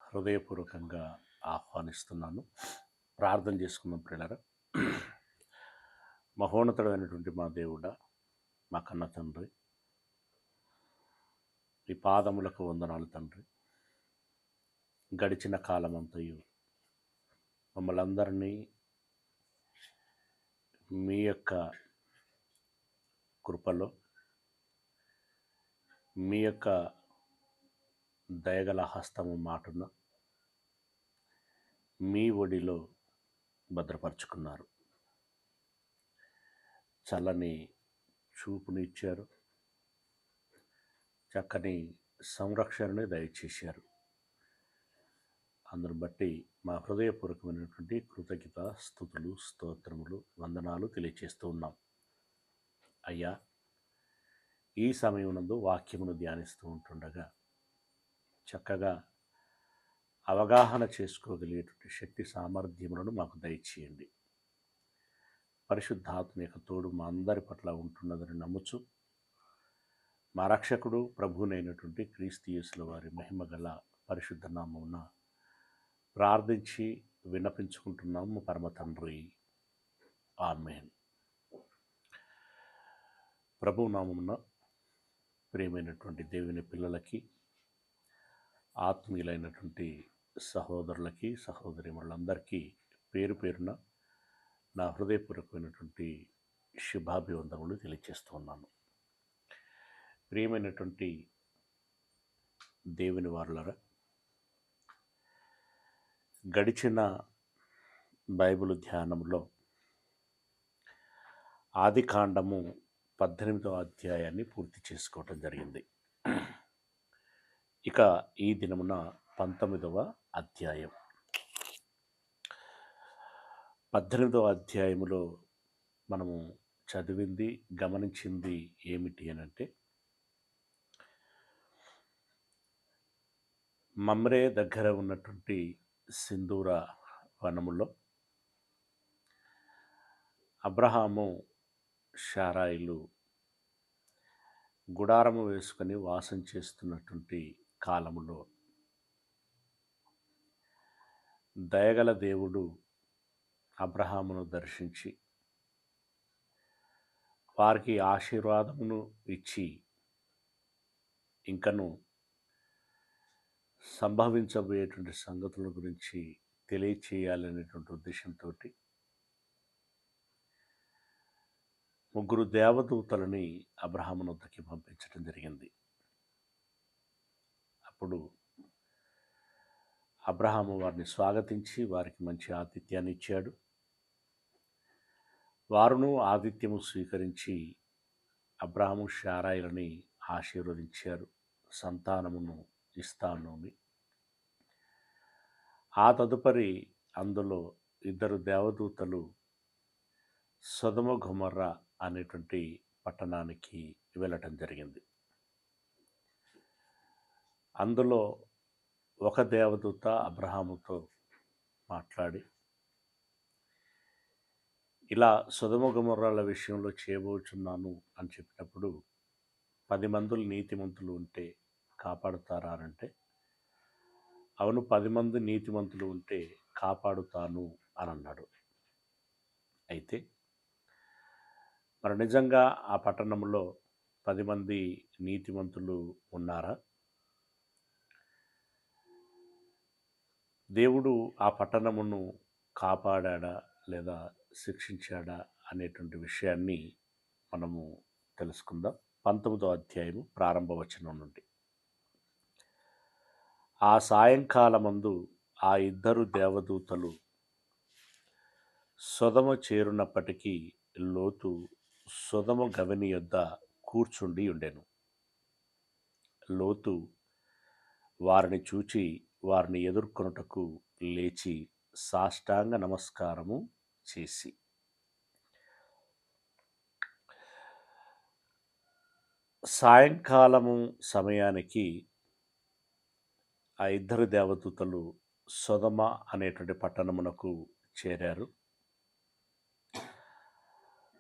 హృదయపూర్వకంగా ఆహ్వానిస్తున్నాను. ప్రార్థన చేసుకుందాం ప్రియులారా. మహోన్నతుడైనటువంటి మా దేవుడా, మా కన్న తండ్రి, ఈ పాదములకు వందనాలు తండ్రి. గడిచిన కాలమంతయు మమ్మల్ని అందరినీ మీ యొక్క కృపలో, మీ యొక్క దయగల హస్తము మాటున మీ ఒడిలో భద్రపరుచుకున్నారు. చల్లని చూపునిచ్చారు, చక్కని సంరక్షణని దయచేశారు. అందును బట్టి మా హృదయపూర్వకమైనటువంటి కృతజ్ఞత, స్తుతులు, స్తోత్రములు, వందనాలు తెలియచేస్తూ ఉన్నాం. అయ్యా, ఈ సమయమునందు వాక్యమును ధ్యానిస్తూ ఉంటుండగా చక్కగా అవగాహన చేసుకోగలిగేటువంటి శక్తి సామర్థ్యములను మాకు దయచేయండి. పరిశుద్ధాత్మ యొక్క తోడు మా అందరి పట్ల ఉంటున్నదని నమ్ముచు, మా రక్షకుడు ప్రభువునైనటువంటి క్రీస్తు యేసుల వారి మహిమ గల పరిశుద్ధ నామమున ప్రార్థించి విన్నపించుకుంటున్నాము పరమ తండ్రి. ఆమేన్. ప్రభు నామమున ప్రియమైనటువంటి దేవుని పిల్లలకి, ఆత్మీయులైనటువంటి సహోదరులకి, సహోదరీమణులందరికీ పేరు పేరున నా హృదయపూర్వకమైనటువంటి శుభాభివందనములు తెలియజేస్తున్నాను. ప్రియమైనటువంటి దేవుని వారులారా, గడిచిన బైబిల్ ధ్యానంలో ఆదికాండము 18వ అధ్యాయాన్ని పూర్తి చేసుకోవటం జరిగింది. ఇక ఈ దినమున 19వ అధ్యాయం. 18వ అధ్యాయములో మనము చదివింది, గమనించింది ఏమిటి అనంటే, మమ్రే దగ్గర ఉన్నటువంటి సింధూర వనములో అబ్రహాము, శారాయిలు గుడారము వేసుకొని వాసం చేస్తున్నటువంటి కాలములో దయగల దేవుడు అబ్రహామును దర్శించి వారికి ఆశీర్వాదమును ఇచ్చి ఇంకను సంభవించబోయేటువంటి సంగతుల గురించి తెలియచేయాలనేటువంటి ఉద్దేశంతో 3 దేవదూతలని అబ్రహామును వద్దకి పంపించడం జరిగింది. అప్పుడు అబ్రహాము వారిని స్వాగతించి వారికి మంచి ఆతిథ్యాన్ని ఇచ్చాడు. వారును ఆతిథ్యము స్వీకరించి అబ్రహాము, శారాయిలని ఆశీర్వదించారు. సంతానమును ఇస్తాను అని. ఆ తదుపరి అందులో 2 దేవదూతలు సొదొమ గొమొర్ర అనేటువంటి పట్టణానికి వెళ్ళటం జరిగింది. అందులో ఒక దేవదూత అబ్రహాముతో మాట్లాడి, ఇలా సొదొమ గొమొర్రాల విషయంలో చేయబోచున్నాను అని చెప్పినప్పుడు 10 మంది నీతిమంతులు ఉంటే కాపాడుతారా అంటే, అవును, 10 మంది నీతిమంతులు ఉంటే కాపాడుతాను అని అన్నాడు. అయితే మరి నిజంగా ఆ పట్టణంలో 10 మంది నీతిమంతులు ఉన్నారా? దేవుడు ఆ పట్టణమును కాపాడా లేదా శిక్షించాడా అనేటువంటి విషయాన్ని మనము తెలుసుకుందాం. 19వ అధ్యాయము ప్రారంభ వచనం నుండి. ఆ సాయంకాలమందు ఆ 2 దేవదూతలు సొదొమ చేరునప్పటికీ లోతు సొదొమ గవిని యొద్ద కూర్చుండి ఉండెను. లోతు వారిని చూచి వారిని ఎదుర్కొనుటకు లేచి సాష్టాంగ నమస్కారము చేసి, సాయంకాలము సమయానికి ఆ 2 దేవదూతలు సొదొమ అనేటువంటి పట్టణమునకు చేరారు.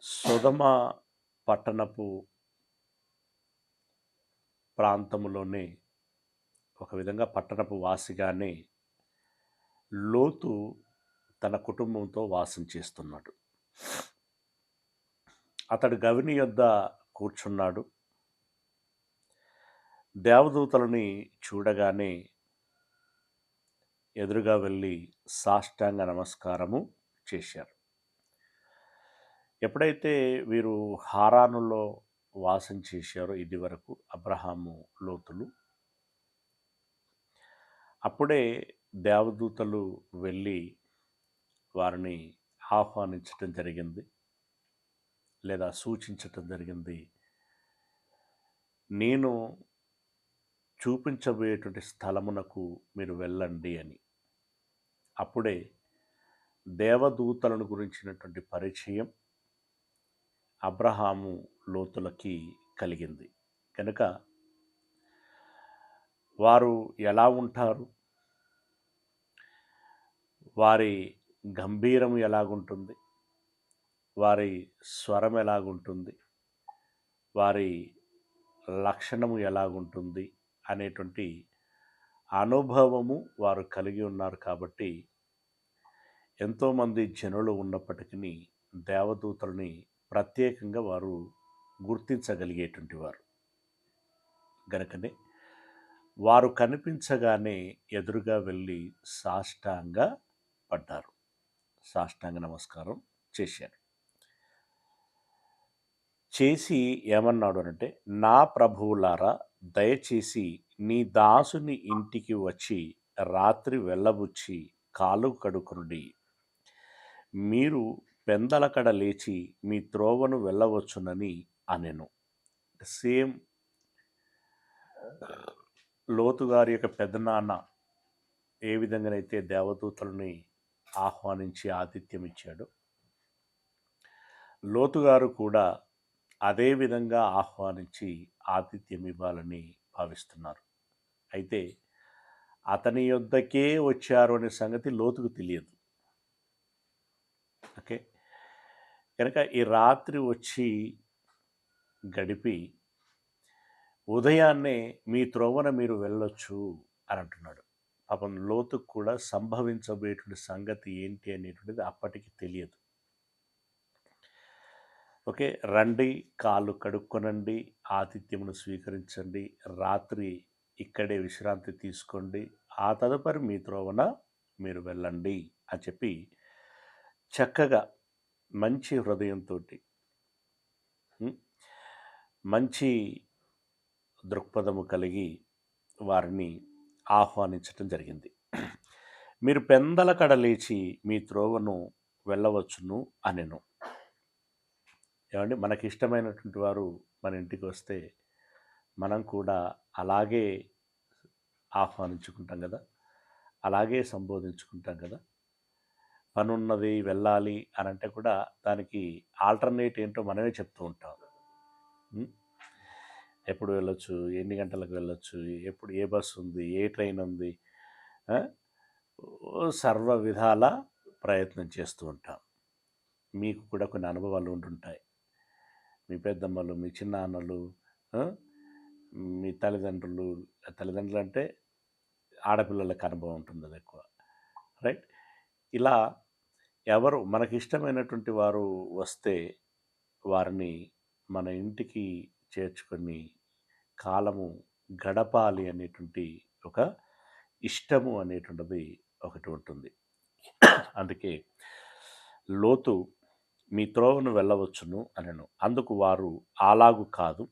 సొదొమ పట్టణపు ప్రాంతములోనే ఒక విధంగా పట్టణపు వాసిగానే లోతు తన కుటుంబంతో వాసం చేస్తున్నాడు. అతడు గవిని యొద్ద కూర్చున్నాడు. దేవదూతలని చూడగానే ఎదురుగా వెళ్ళి సాష్టాంగ నమస్కారము చేశారు. ఎప్పుడైతే వీరు హారానులో వాసం చేశారో ఇది వరకు అబ్రహాము లోతులు, అప్పుడే దేవదూతలు వెళ్ళి వారిని ఆహ్వానించటం జరిగింది, లేదా సూచించటం జరిగింది. నేను చూపించబోయేటువంటి స్థలమునకు మీరు వెళ్ళండి అని. అప్పుడే దేవదూతలను గురించినటువంటి పరిచయం అబ్రహాము లోతులకి కలిగింది. కనుక వారు ఎలా ఉంటారు, వారి గంభీరం ఎలాగుంటుంది, వారి స్వరం ఎలాగుంటుంది, వారి లక్షణము ఎలాగుంటుంది అనేటువంటి అనుభవము వారు కలిగి ఉన్నారు. కాబట్టి ఎంతోమంది జనులు ఉన్నప్పటికీ దేవదూతల్ని ప్రత్యేకంగా వారు గుర్తించగలిగేటువంటి వారు. గనుకనే వారు కనిపించగానే ఎదురుగా వెళ్ళి సాష్టాంగ పడ్డారు, సాష్టాంగ నమస్కారం చేశారు. చేసి ఏమన్నాడు అంటే, నా ప్రభువులారా, దయచేసి నీ దాసుని ఇంటికి వచ్చి రాత్రి వెళ్ళబుచ్చి కాలు కడుకొనుడి. మీరు పెందలకడ లేచి మీ త్రోవను వెళ్ళవచ్చునని అనెను. సేమ్ లోతు గారి యొక్క పెద్దనాన్న ఏ విధంగానైతే దేవదూతలని ఆహ్వానించి ఆతిథ్యం ఇచ్చాడో, లోతుగారు కూడా అదే విధంగా ఆహ్వానించి ఆతిథ్యం ఇవ్వాలని భావిస్తున్నారు. అయితే అతని యొద్దకే వచ్చారు అనే సంగతి లోతుకు తెలియదు. ఓకే, కనుక ఈ రాత్రి వచ్చి గడిపి ఉదయాన్నే మీ త్రోవన మీరు వెళ్ళొచ్చు అని అంటున్నాడు. పాపం లోతుకు కూడా సంభవించబోయేటువంటి సంగతి ఏంటి అనేటువంటిది అప్పటికి తెలియదు. ఓకే, రండి, కాళ్ళు కడుక్కొనండి, ఆతిథ్యమును స్వీకరించండి, రాత్రి ఇక్కడే విశ్రాంతి తీసుకోండి, ఆ తదుపరి మీ త్రోవన మీరు వెళ్ళండి అని చెప్పి చక్కగా మంచి హృదయంతో, మంచి దృక్పథము కలిగి వారిని ఆహ్వానించటం జరిగింది. మీరు పెందలకడ లేచి మీ త్రోవను వెళ్ళవచ్చును అనెను. ఏమండి, మనకి ఇష్టమైనటువంటి వారు మన ఇంటికి వస్తే మనం కూడా అలాగే ఆహ్వానించుకుంటాం కదా, అలాగే సంబోధించుకుంటాం కదా. పనున్నది వెళ్ళాలి అని అంటే కూడా దానికి ఆల్టర్నేట్ ఏంటో మనమే చెప్తూ ఉంటాం. ఎప్పుడు వెళ్ళొచ్చు, ఎన్ని గంటలకు వెళ్ళొచ్చు, ఎప్పుడు ఏ బస్సు ఉంది, ఏ ట్రైన్ ఉంది, సర్వ విధాల ప్రయత్నం చేస్తూ ఉంటాం. మీకు కూడా కొన్ని అనుభవాలు ఉంటుంటాయి. మీ పెద్దమ్మలు, మీ చిన్నాన్నలు, మీ తల్లిదండ్రులు అంటే ఆడపిల్లలకు అనుభవం ఉంటుంది, అది ఎక్కువ, రైట్? ఇలా ఎవరు మనకి ఇష్టమైనటువంటి వారు వస్తే వారిని మన ఇంటికి చేర్చుకొని కాలము గడపాలి అనేటువంటి ఒక ఇష్టము అనేటువంటిది ఒకటి ఉంటుంది. అందుకే లోతు మీ త్రోవను వెళ్ళవచ్చును అనెను. అందుకు వారు అలాగు కాదు,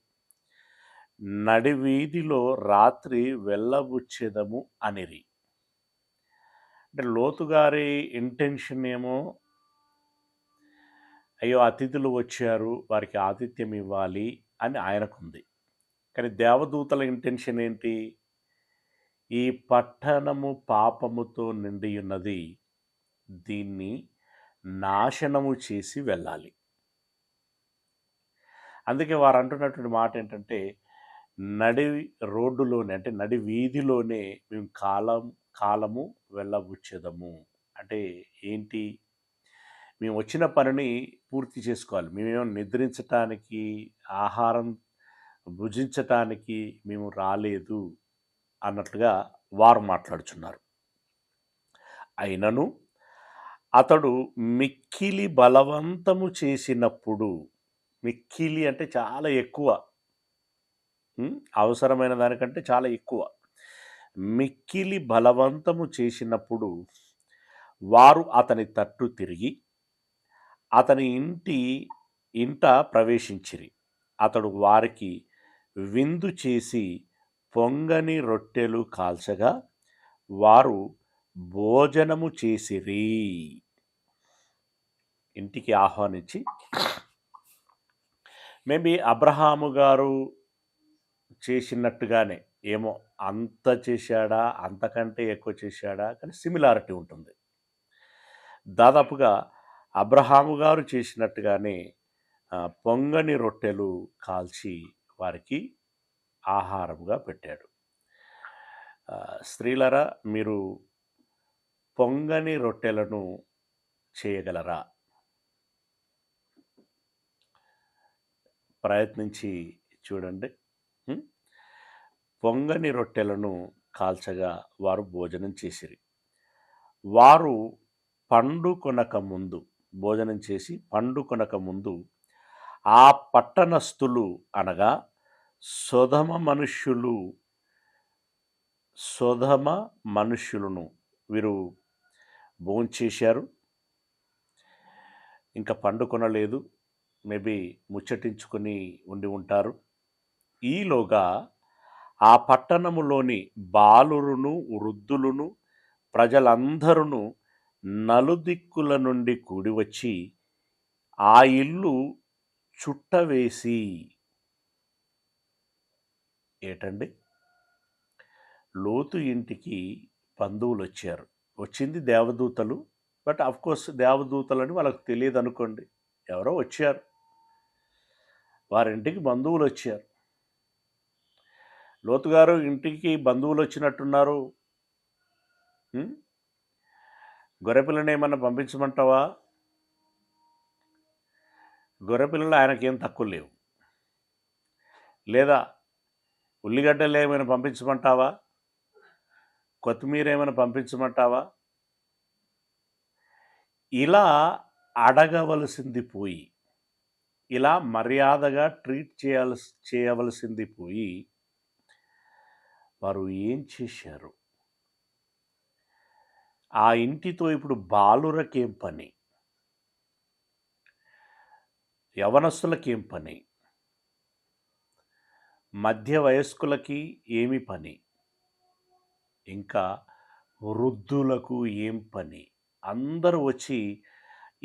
నడివీధిలో రాత్రి వెళ్ళబుచ్చేదము అనిరి. అంటే లోతుగారి ఇంటెన్షన్ ఏమో, అయ్యో అతిథులు వచ్చారు, వారికి ఆతిథ్యం ఇవ్వాలి అని ఆయనకుంది. కానీ దేవదూతల ఇంటెన్షన్ ఏంటి? ఈ పట్టణము పాపముతో నిండి ఉన్నది, దీన్ని నాశనము చేసి వెళ్ళాలి. అందుకే వారు అంటున్నటువంటి మాట ఏంటంటే, నడి రోడ్డులోనే, అంటే నడి వీధిలోనే మేము కాలము వెళ్ళబుచ్చేదము. అంటే ఏంటి? మేము వచ్చిన పనిని పూర్తి చేసుకోవాలి. మేమేమో నిద్రించటానికి, ఆహారం భుజించటానికి మేము రాలేదు అన్నట్లుగా వారు మాట్లాడుచున్నారు. అయినను అతడు మిక్కిలి బలవంతము చేసినప్పుడు, మిక్కిలి అంటే చాలా ఎక్కువ, అవసరమైన దానికంటే చాలా ఎక్కువ, మిక్కిలి బలవంతము చేసినప్పుడు వారు అతని తట్టు తిరిగి అతని ఇంట ప్రవేశించిరి. అతడు వారికి విందు చేసి పొంగని రొట్టెలు కాల్చగా వారు భోజనము చేసిరి. ఇంటికి ఆహ్వానించి, మేబీ అబ్రహాము గారు చేసినట్టుగానే, ఏమో అంత చేశాడా, అంతకంటే ఎక్కువ చేశాడా, కానీ సిమిలారిటీ ఉంటుంది. దాదాపుగా అబ్రహాము గారు చేసినట్టుగానే పొంగని రొట్టెలు కాల్చి వారికి ఆహారముగా పెట్టాడు. స్త్రీలరా, మీరు పొంగని రొట్టెలను చేయగలరా? ప్రయత్నించి చూడండి. పొంగని రొట్టెలను కాల్చగా వారు భోజనం చేసిరి. వారు పండుకొనక ముందు, భోజనం చేసి పండుకొనక ముందు ఆ పట్టణస్థులు అనగా సొదమ మనుష్యులను వీరు భోంచేశారు. ఇంకా పండుకొనలేదు, మేబీ ముచ్చటించుకొని ఉండి ఉంటారు. ఈలోగా ఆ పట్టణములోని బాలురును వృద్ధులను ప్రజలందరూ నలుదిక్కుల నుండి కూడివచ్చి ఆ ఇల్లు చుట్టవేసి, ఏటండి, లోతు ఇంటికి బంధువులు వచ్చారు. వచ్చింది దేవదూతలు, బట్ కోర్స్ దేవదూతలని వాళ్ళకు తెలియదు అనుకోండి, ఎవరో వచ్చారు, వారింటికి బంధువులు వచ్చారు. లోతుగారు ఇంటికి బంధువులు వచ్చినట్టున్నారు, గొర్రెపిల్లని ఏమన్నా పంపించమంటావా? గొర్రెపిల్లలు ఆయనకేం తక్కువ లేవు. లేదా ఉల్లిగడ్డలు ఏమైనా పంపించమంటావా? కొత్తిమీర ఏమైనా పంపించమంటావా? ఇలా అడగవలసింది పోయి, ఇలా మర్యాదగా ట్రీట్ చేయవలసింది పోయి వారు ఏం చేశారు? ఆ ఇంటితో ఇప్పుడు బాలురకేం పని? యవనస్తులకేం పని? మధ్య వయస్కులకి ఏమి పని? ఇంకా వృద్ధులకు ఏం పని? అందరూ వచ్చి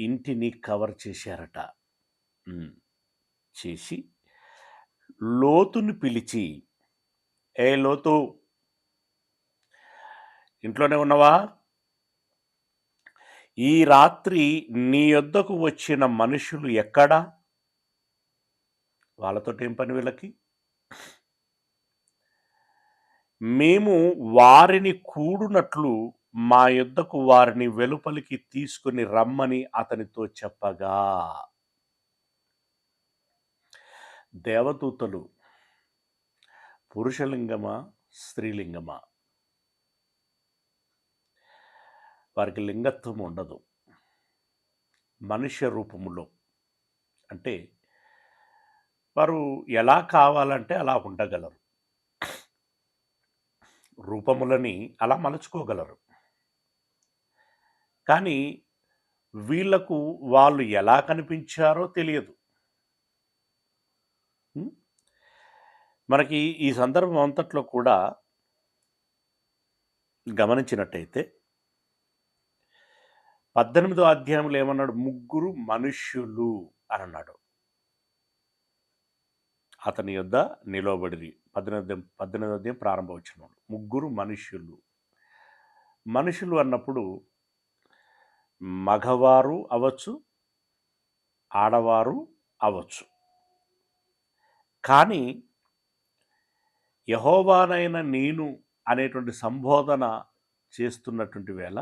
ఇంటిని కవర్ చేశారట. చేసి లోతుని పిలిచి, ఏ లోతు, ఇంట్లోనే ఉన్నవా? ఈ రాత్రి నీ యొద్దకు వచ్చిన మనుషులు ఎక్కడా? వాళ్ళతో ఏం పని వీళ్ళకి? మేము వారిని కూడునట్లు మా యొద్దకు వారిని వెలుపలికి తీసుకుని రమ్మని అతనితో చెప్పగా, దేవదూతలు పురుషలింగమా స్త్రీలింగమా? వారికి లింగత్వం ఉండదు. మనుష్య రూపములో, అంటే వారు ఎలా కావాలంటే అలా ఉండగలరు, రూపములని అలా మలుచుకోగలరు. కానీ వీళ్లకు వాళ్ళు ఎలా కనిపించారో తెలియదు. మనకి ఈ సందర్భం అంతట్లో కూడా గమనించినట్టయితే 18వ అధ్యాయంలో ఏమన్నాడు? ముగ్గురు మనుష్యులు అని అన్నాడు. అతని యొద్ద నిలవబడిరి. 18వ అధ్యాయం ప్రారంభవచనం, ముగ్గురు మనుష్యులు. మనుషులు అన్నప్పుడు మగవారు అవ్వచ్చు, ఆడవారు అవ్వచ్చు. కానీ యెహోవానైన నేను అనేటువంటి సంబోధన చేస్తున్నటువంటి వేళ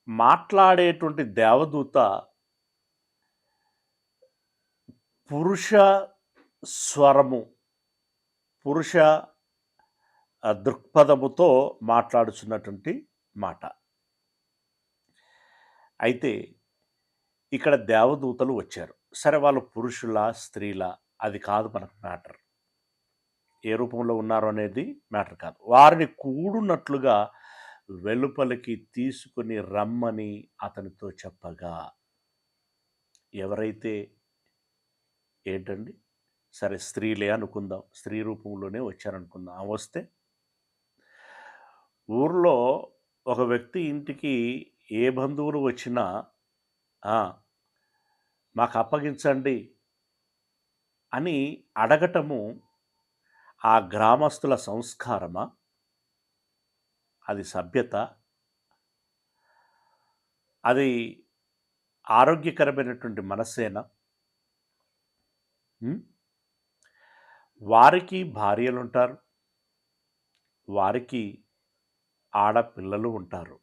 మాట్లాడేటువంటి దేవదూత పురుష స్వరము, పురుష దృక్పథముతో మాట్లాడుచున్నటువంటి మాట. అయితే ఇక్కడ దేవదూతలు వచ్చారు. సరే, వాళ్ళు పురుషులా స్త్రీలా అది కాదు మనకు మ్యాటర్. ఏ రూపంలో ఉన్నారు అనేది మ్యాటర్ కాదు. వారిని కూడున్నట్లుగా వెలుపలికి తీసుకుని రమ్మని అతనితో చెప్పగా, ఎవరైతే ఏంటండి, సరే స్త్రీలే అనుకుందాం, స్త్రీ రూపంలోనే వచ్చారనుకుందాం. వస్తే ఊర్లో ఒక వ్యక్తి ఇంటికి ఏ బంధువులు వచ్చినా మాకు అప్పగించండి అని అడగటము ఆ గ్రామస్తుల సంస్కారమా? అది సభ్యత? అది ఆరోగ్యకరమైనటువంటి మనస్సేనా? వారికి భార్యలుంటారు, వారికి ఆడపిల్లలు ఉంటారు.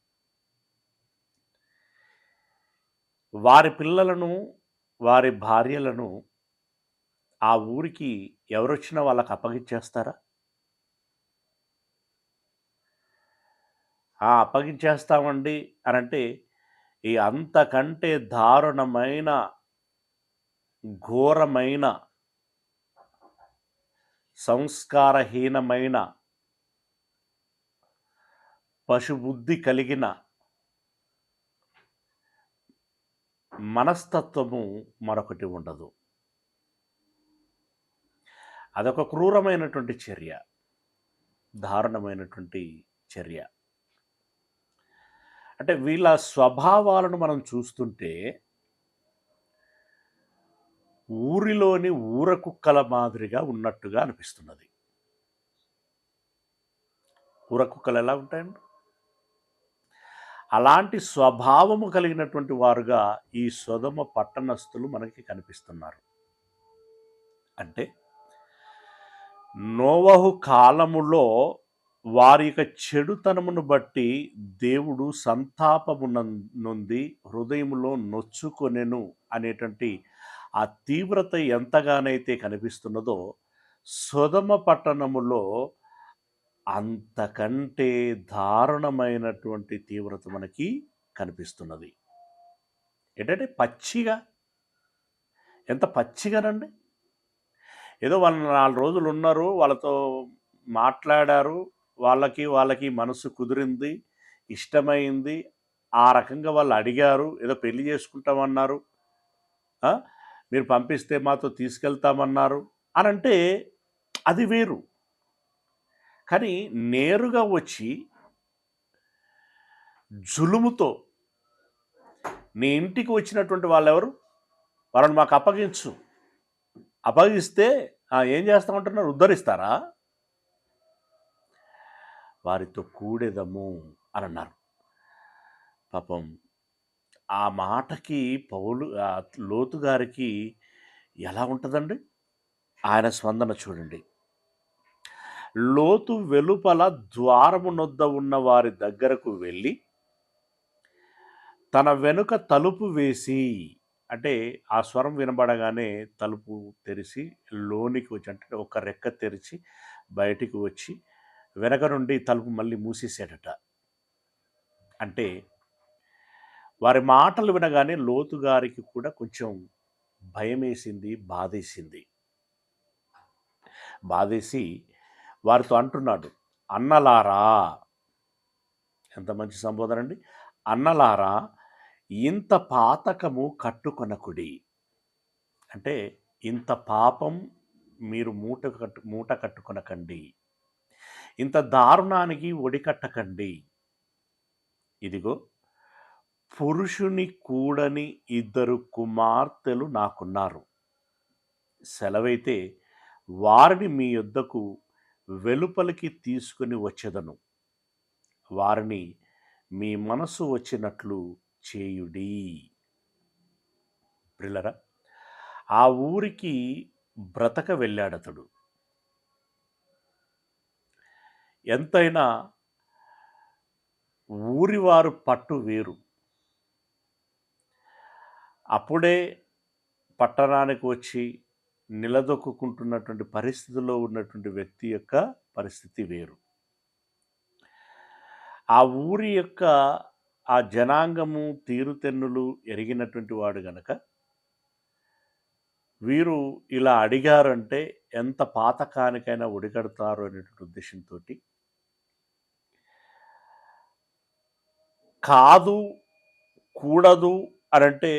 వారి పిల్లలను, వారి భార్యలను ఆ ఊరికి ఎవరొచ్చినా వాళ్ళకి అప్పగించేస్తారా? అప్పగించేస్తామండి అని అంటే ఈ అంతకంటే దారుణమైన, ఘోరమైన, సంస్కారహీనమైన, పశుబుద్ధి కలిగిన మనస్తత్వము మరొకటి ఉండదు. అదొక క్రూరమైనటువంటి చర్య, దారుణమైనటువంటి చర్య. అంటే వీళ్ళ స్వభావాలను మనం చూస్తుంటే ఊరిలోని ఊరకుక్కల మాదిరిగా ఉన్నట్టుగా అనిపిస్తున్నది. ఊరకుక్కలు ఎలా ఉంటాయండి? అలాంటి స్వభావము కలిగినటువంటి వారుగా ఈ సొదొమ పట్టణస్థులు మనకి కనిపిస్తున్నారు. అంటే నోవహు కాలములో వారి యొక్క చెడుతనమును బట్టి దేవుడు సంతాపము నొంది హృదయములో నొచ్చుకొనెను అనేటువంటి ఆ తీవ్రత ఎంతగానైతే కనిపిస్తున్నదో, సొదొమ పట్టణములో అంతకంటే దారుణమైనటువంటి తీవ్రత మనకి కనిపిస్తున్నది. ఏంటంటే పచ్చిగా, ఎంత పచ్చిగానండి. ఏదో వాళ్ళు 4 రోజులు ఉన్నారు, వాళ్ళతో మాట్లాడారు, వాళ్ళకి మనసు కుదిరింది, ఇష్టమైంది, ఆ రకంగా వాళ్ళు అడిగారు, ఏదో పెళ్లి చేసుకుంటామన్నారు, మీరు పంపిస్తే మాతో తీసుకెళ్తామన్నారు అని అంటే అది వేరు. కానీ నేరుగా వచ్చి జులుముతో నీ ఇంటికి వచ్చినటువంటి వాళ్ళెవరు? వాళ్ళని మాకు అప్పగిస్తే ఏం చేస్తామంటున్నారు? ఉద్ధరిస్తారా? వారితో కూడెదము అని అన్నారు. పాపం ఆ మాటకి లోతు గారికి ఎలా ఉంటుందండి ఆయన స్పందన చూడండి. లోతు వెలుపల ద్వారము నొద్ద ఉన్న వారి దగ్గరకు వెళ్ళి తన వెనుక తలుపు వేసి, అంటే ఆ స్వరం వినబడగానే తలుపు తెరిచి లోనికి వచ్చి, అంటే ఒక రెక్క తెరిచి బయటికి వచ్చి వెనక నుండి తలుపు మళ్ళీ మూసేసాడట. అంటే వారి మాటలు వినగానే లోతు గారికి కూడా కొంచెం భయమేసింది, బాధేసి వారితో అంటున్నాడు, అన్నలారా. ఎంత మంచి సంబోధన అండి. అన్నలారా, ఇంత పాతకము కట్టుకొనకుడి. అంటే ఇంత పాపం మీరు మూట కట్టుకొనకండి, ఇంత దారుణానికి ఒడికట్టకండి. ఇదిగో పురుషుని కూడని 2 కుమార్తెలు నాకున్నారు. సెలవైతే వారిని మీ యొద్దకు వెలుపలికి తీసుకుని వచ్చెదను. వారిని మీ మనసు వచ్చినట్లు చేయుడి. ప్రియులారా, ఆ ఊరికి బ్రతక వెళ్ళాడతడు. ఎంతైనా ఊరివారు పట్టు వేరు. అప్పుడే పట్టణానికి వచ్చి నిలదొక్కుంటున్నటువంటి పరిస్థితిలో ఉన్నటువంటి వ్యక్తి యొక్క పరిస్థితి వేరు. ఆ ఊరి యొక్క ఆ జనాంగము తీరుతెన్నులు ఎరిగినటువంటి వాడు గనక వీరు ఇలా అడిగారంటే ఎంత పాతకానికైనా ఒడిగడతారు అనేటువంటి ఉద్దేశంతో కాదు కూడదు అనంటే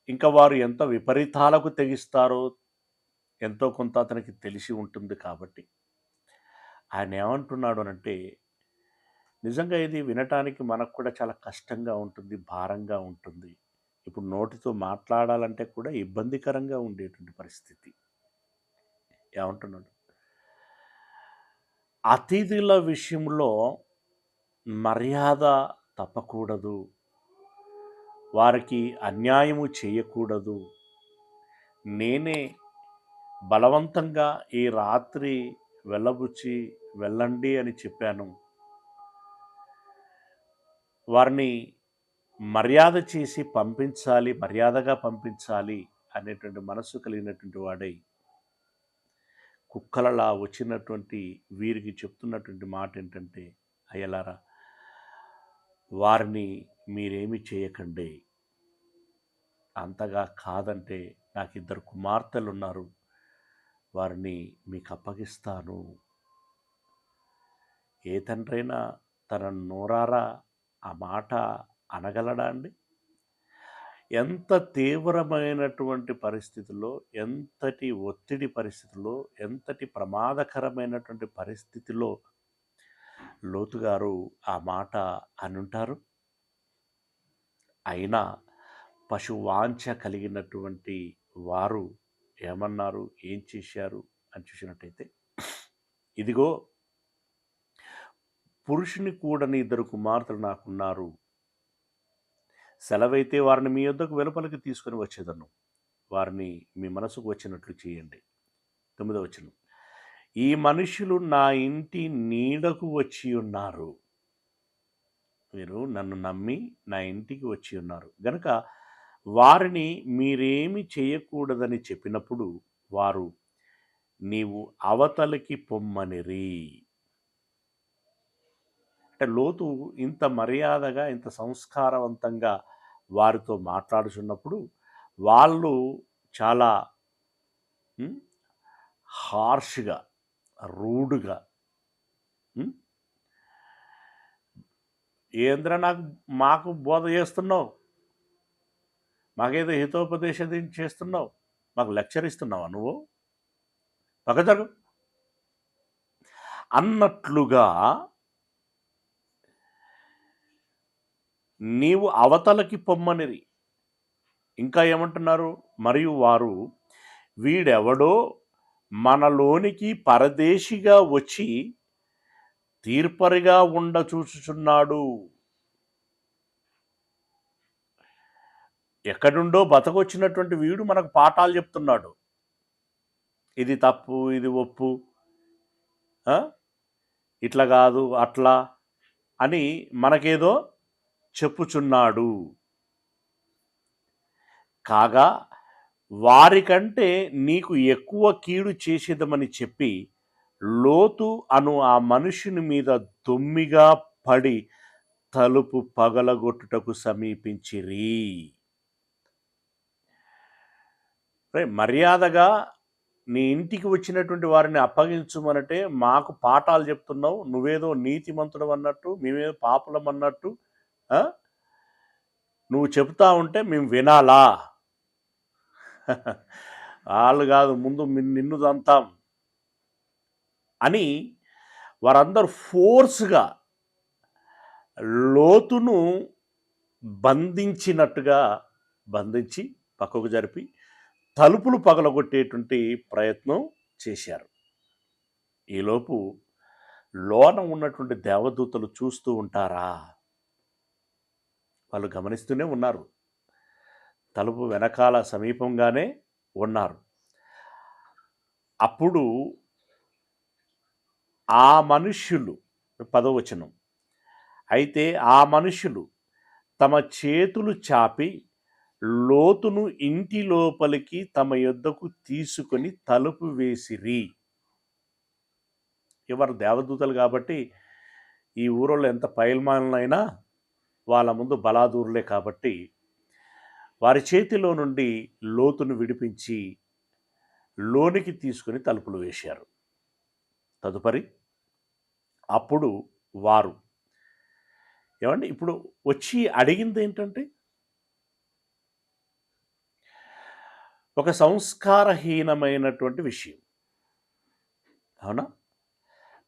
ఇంకా వారు ఎంత విపరీతాలకు తెగిస్తారో ఎంతో కొంత అతనికి తెలిసి ఉంటుంది. కాబట్టి ఆయన ఏమంటున్నాడు అనంటే, నిజంగా ఇది వినటానికి మనకు కూడా చాలా కష్టంగా ఉంటుంది, భారంగా ఉంటుంది. ఇప్పుడు నోటితో మాట్లాడాలంటే కూడా ఇబ్బందికరంగా ఉండేటువంటి పరిస్థితి. ఏమంటున్నాడు, అతిథుల విషయంలో మర్యాద తప్పకూడదు, వారికి అన్యాయము చేయకూడదు. నేనే బలవంతంగా ఈ రాత్రి వెళ్ళబుచ్చి వెళ్ళండి అని చెప్పాను. వారిని మర్యాద చేసి పంపించాలి, మర్యాదగా పంపించాలి అనేటువంటి మనసు కలిగినటువంటి వాడై కుక్కలలా వచ్చినటువంటి వీరికి చెప్తున్నటువంటి మాట ఏంటంటే, అయ్యలారా వారిని మీరేమి చేయకండి, అంతగా కాదంటే నాకు 2 కుమార్తెలు ఉన్నారు, వారిని మీకు అప్పగిస్తాను. ఏ తండ్రైనా తన నోరారా ఆ మాట అనగలడా అండి? ఎంత తీవ్రమైనటువంటి పరిస్థితుల్లో, ఎంతటి ఒత్తిడి పరిస్థితుల్లో, ఎంతటి ప్రమాదకరమైనటువంటి పరిస్థితిలో లోతు గారు ఆ మాట అనుంటారు. అయినా పశువాంఛ కలిగినటువంటి వారు ఏమన్నారు, ఏం చేశారు అని చూసినట్టయితే, ఇదిగో పురుషుని కూడని 2 కుమార్తెలు నాకున్నారు, సెలవైతే వారిని మీ యొద్దకు వెలుపలికి తీసుకొని వచ్చేదను, వారిని మీ మనసుకు వచ్చినట్లు చేయండి. 9వ వచనం, ఈ మనుషులు నా ఇంటి నీడకు వచ్చి ఉన్నారు, మీరు నన్ను నమ్మి నా ఇంటికి వచ్చి ఉన్నారు గనుక వారిని మీరేమి చేయకూడదని చెప్పినప్పుడు వారు నీవు అవతలికి పొమ్మనిరి. అంటే లోతు ఇంత మర్యాదగా, ఇంత సంస్కారవంతంగా వారితో మాట్లాడుచున్నప్పుడు వాళ్ళు చాలా హార్ష్గా, రూడ్గా, ఏంద్ర మాకు బోధ చేస్తున్నావు, మాకేదో హితోపదేశం చేస్తున్నావు, మాకు లెక్చర్ ఇస్తున్నావా నువ్వు, పక్క జరుగు అన్నట్లుగా నీవు అవతలకి పొమ్మనిరి. ఇంకా ఏమంటున్నారు, మరియు వారు వీడెవడో మనలోనికి పరదేశిగా వచ్చి తీర్పరిగా ఉండ చూచుచున్నాడు, ఎక్కడుండో బతకొచ్చినటువంటి వీడు మనకు పాఠాలు చెప్తున్నాడు, ఇది తప్పు, ఇది ఒప్పు, ఇట్లా కాదు అట్లా అని మనకేదో చెప్పుచున్నాడు. కాగా వారికంటే నీకు ఎక్కువ కీడు చేసేదమని చెప్పి లోతు అను ఆ మనుషుని మీద దొమ్మిగా పడి తలుపు పగలగొట్టుటకు సమీపించిరి. మర్యాదగా నీ ఇంటికి వచ్చినటువంటి వారిని అప్పగించుమనంటే మాకు పాఠాలు చెప్తున్నావు, నువ్వేదో నీతిమంతుడు అన్నట్టు, మేమేదో పాపులం అన్నట్టు నువ్వు చెప్తా ఉంటే మేము వినాలా? వాళ్ళు కాదు, ముందు నిన్ను దంతాం అని వారందరూ ఫోర్స్గా లోతును బంధించినట్టుగా బంధించి పక్కకు జరిపి తలుపులు పగలగొట్టేటువంటి ప్రయత్నం చేశారు. ఈలోపు లోన ఉన్నటువంటి దేవదూతలు చూస్తూ ఉంటారా? వాళ్ళు గమనిస్తూనే ఉన్నారు, తలుపు వెనకాల సమీపంగానే ఉన్నారు. అప్పుడు ఆ మనుష్యులు, 10వ వచనం, అయితే ఆ మనుషులు తమ చేతులు చాపి లోతును ఇంటి లోపలికి తమ యొద్దకు తీసుకొని తలుపు వేసిరి. ఎవరు? దేవదూతలు కాబట్టి ఈ ఊరోళ్ళు ఎంత పైల్మానులైనా వాళ్ళ ముందు బలాదూరులే కాబట్టి వారి చేతిలో నుండి లోతును విడిపించి లోనికి తీసుకుని తలుపులు వేశారు. తదుపరి అప్పుడు వారు ఏమండి ఇప్పుడు వచ్చి అడిగింది ఏంటంటే, ఒక సంస్కారహీనమైనటువంటి విషయం. అవునా?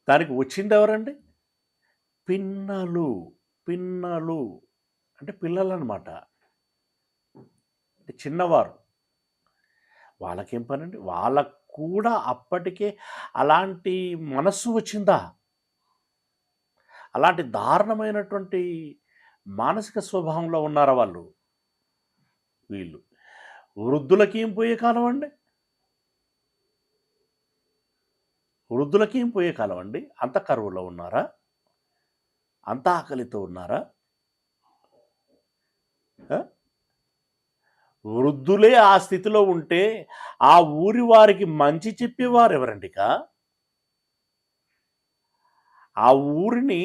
దానికి వచ్చింది ఎవరండి? పిన్నలు. పిన్నలు అంటే పిల్లలన్నమాట. అంటే చిన్నవారు. వాళ్ళకేం పనండి? వాళ్ళకు కూడా అప్పటికే అలాంటి మనస్సు వచ్చిందా? అలాంటి దారుణమైనటువంటి మానసిక స్వభావంలో ఉన్నారా వాళ్ళు? వీళ్ళు. వృద్ధులకేం పోయే కాలం అండి? వృద్ధులకేం పోయే కాలం అండి? అంత కరువులో ఉన్నారా? అంత ఆకలితో ఉన్నారా? వృద్ధులే ఆ స్థితిలో ఉంటే ఆ ఊరి వారికి మంచి చెప్పేవారు ఎవరండిక? ఆ ఊరిని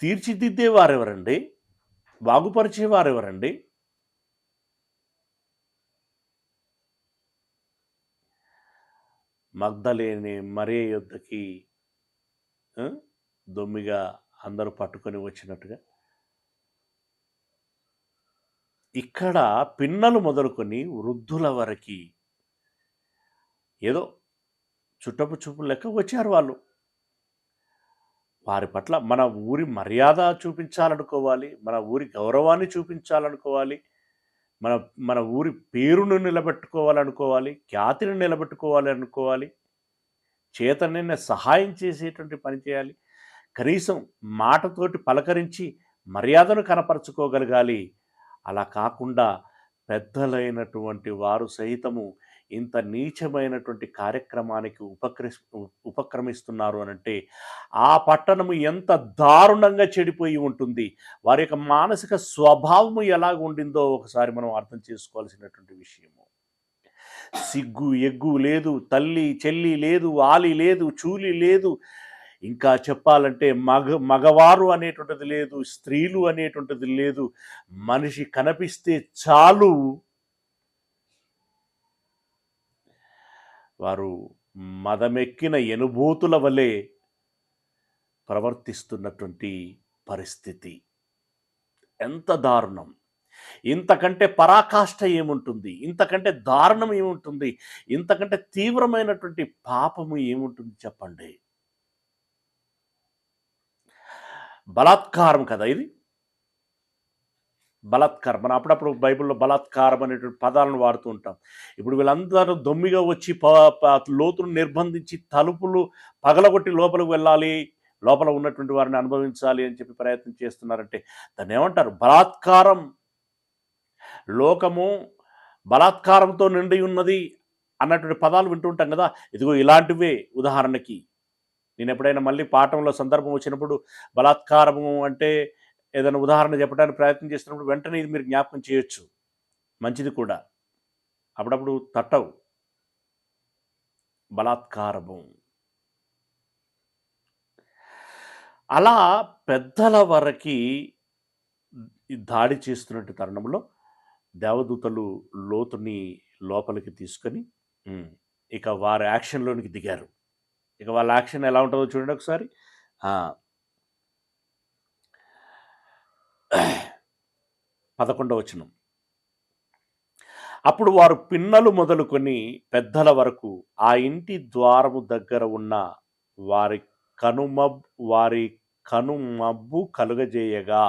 తీర్చిదిద్దేవారెవరండి? బాగుపరిచేవారెవరండి? మగ్ధలేని మరియ యొద్దకి దొమ్మిగా అందరూ పట్టుకొని వచ్చినట్టుగా ఇక్కడ పిన్నలు మొదలుకొని వృద్ధుల వరకు ఏదో చుట్టపు చూపు లెక్క వచ్చారు వాళ్ళు. వారి పట్ల మన ఊరి మర్యాద చూపించాలనుకోవాలి, మన ఊరి గౌరవాన్ని చూపించాలనుకోవాలి, మన మన ఊరి పేరును నిలబెట్టుకోవాలనుకోవాలి, ఖ్యాతిని నిలబెట్టుకోవాలి అనుకోవాలి, చేతనైన సహాయం చేసేటువంటి పని చేయాలి. కనీసం మాటతోటి పలకరించి మర్యాదను కనపరుచుకోగలగాలి. అలా కాకుండా పెద్దలైనటువంటి వారు సైతము ఇంత నీచమైనటువంటి కార్యక్రమానికి ఉపక్రమిస్తున్నారు అనంటే ఆ పట్టణము ఎంత దారుణంగా చెడిపోయి ఉంటుంది, వారి యొక్క మానసిక స్వభావము ఎలాగ ఉండిందో ఒకసారి మనం అర్థం చేసుకోవాల్సినటువంటి విషయము. సిగ్గు ఎగ్గు లేదు, తల్లి చెల్లి లేదు, ఆలి లేదు, చూలి లేదు, ఇంకా చెప్పాలంటే మగవారు అనేటువంటిది లేదు, స్త్రీలు అనేటువంటిది లేదు. మనిషి కనిపిస్తే చాలు వారు మదమెక్కిన ఎనుభూతుల వలె ప్రవర్తిస్తున్నటువంటి పరిస్థితి. ఎంత దారుణం! ఇంతకంటే పరాకాష్ఠ ఏముంటుంది? ఇంతకంటే దారుణం ఏముంటుంది? ఇంతకంటే తీవ్రమైనటువంటి పాపము ఏముంటుంది చెప్పండి? బలాత్కారం కదా ఇది. బలాత్కారం, మనం అప్పుడప్పుడు బైబిల్లో బలాత్కారం అనేటువంటి పదాలను వాడుతూ ఉంటాం. ఇప్పుడు వీళ్ళందరూ దొమ్మిగా వచ్చి లోతును నిర్బంధించి తలుపులు పగలగొట్టి లోపలికి వెళ్ళాలి, లోపల ఉన్నటువంటి వారిని అనుభవించాలి అని చెప్పి ప్రయత్నం చేస్తున్నారంటే దాన్ని ఏమంటారు? బలాత్కారం. లోకము బలాత్కారంతో నిండి ఉన్నది అన్నటువంటి పదాలు వింటుంటాం కదా. ఇదిగో ఇలాంటివే. ఉదాహరణకి నేను ఎప్పుడైనా మళ్ళీ పాఠంలో సందర్భం వచ్చినప్పుడు బలాత్కారము అంటే ఏదైనా ఉదాహరణ చెప్పడానికి ప్రయత్నం చేస్తున్నప్పుడు వెంటనే ఇది మీరు జ్ఞాపకం చేయొచ్చు. మంచిది కూడా. అప్పుడప్పుడు తట్టవు. బలాత్కారము. అలా పెద్దల వరకు దాడి చేస్తున్నట్టు తరుణంలో దేవదూతలు లోతుని లోపలికి తీసుకొని ఇక వారి యాక్షన్లోనికి దిగారు. ఇక వాళ్ళ యాక్షన్ ఎలా ఉంటుందో చూడండి ఒకసారి. 11వ వచనం. అప్పుడు వారు పిన్నలు మొదలుకొని పెద్దల వరకు ఆ ఇంటి ద్వారము దగ్గర ఉన్న వారి కనుమబ్బు కలుగజేయగా,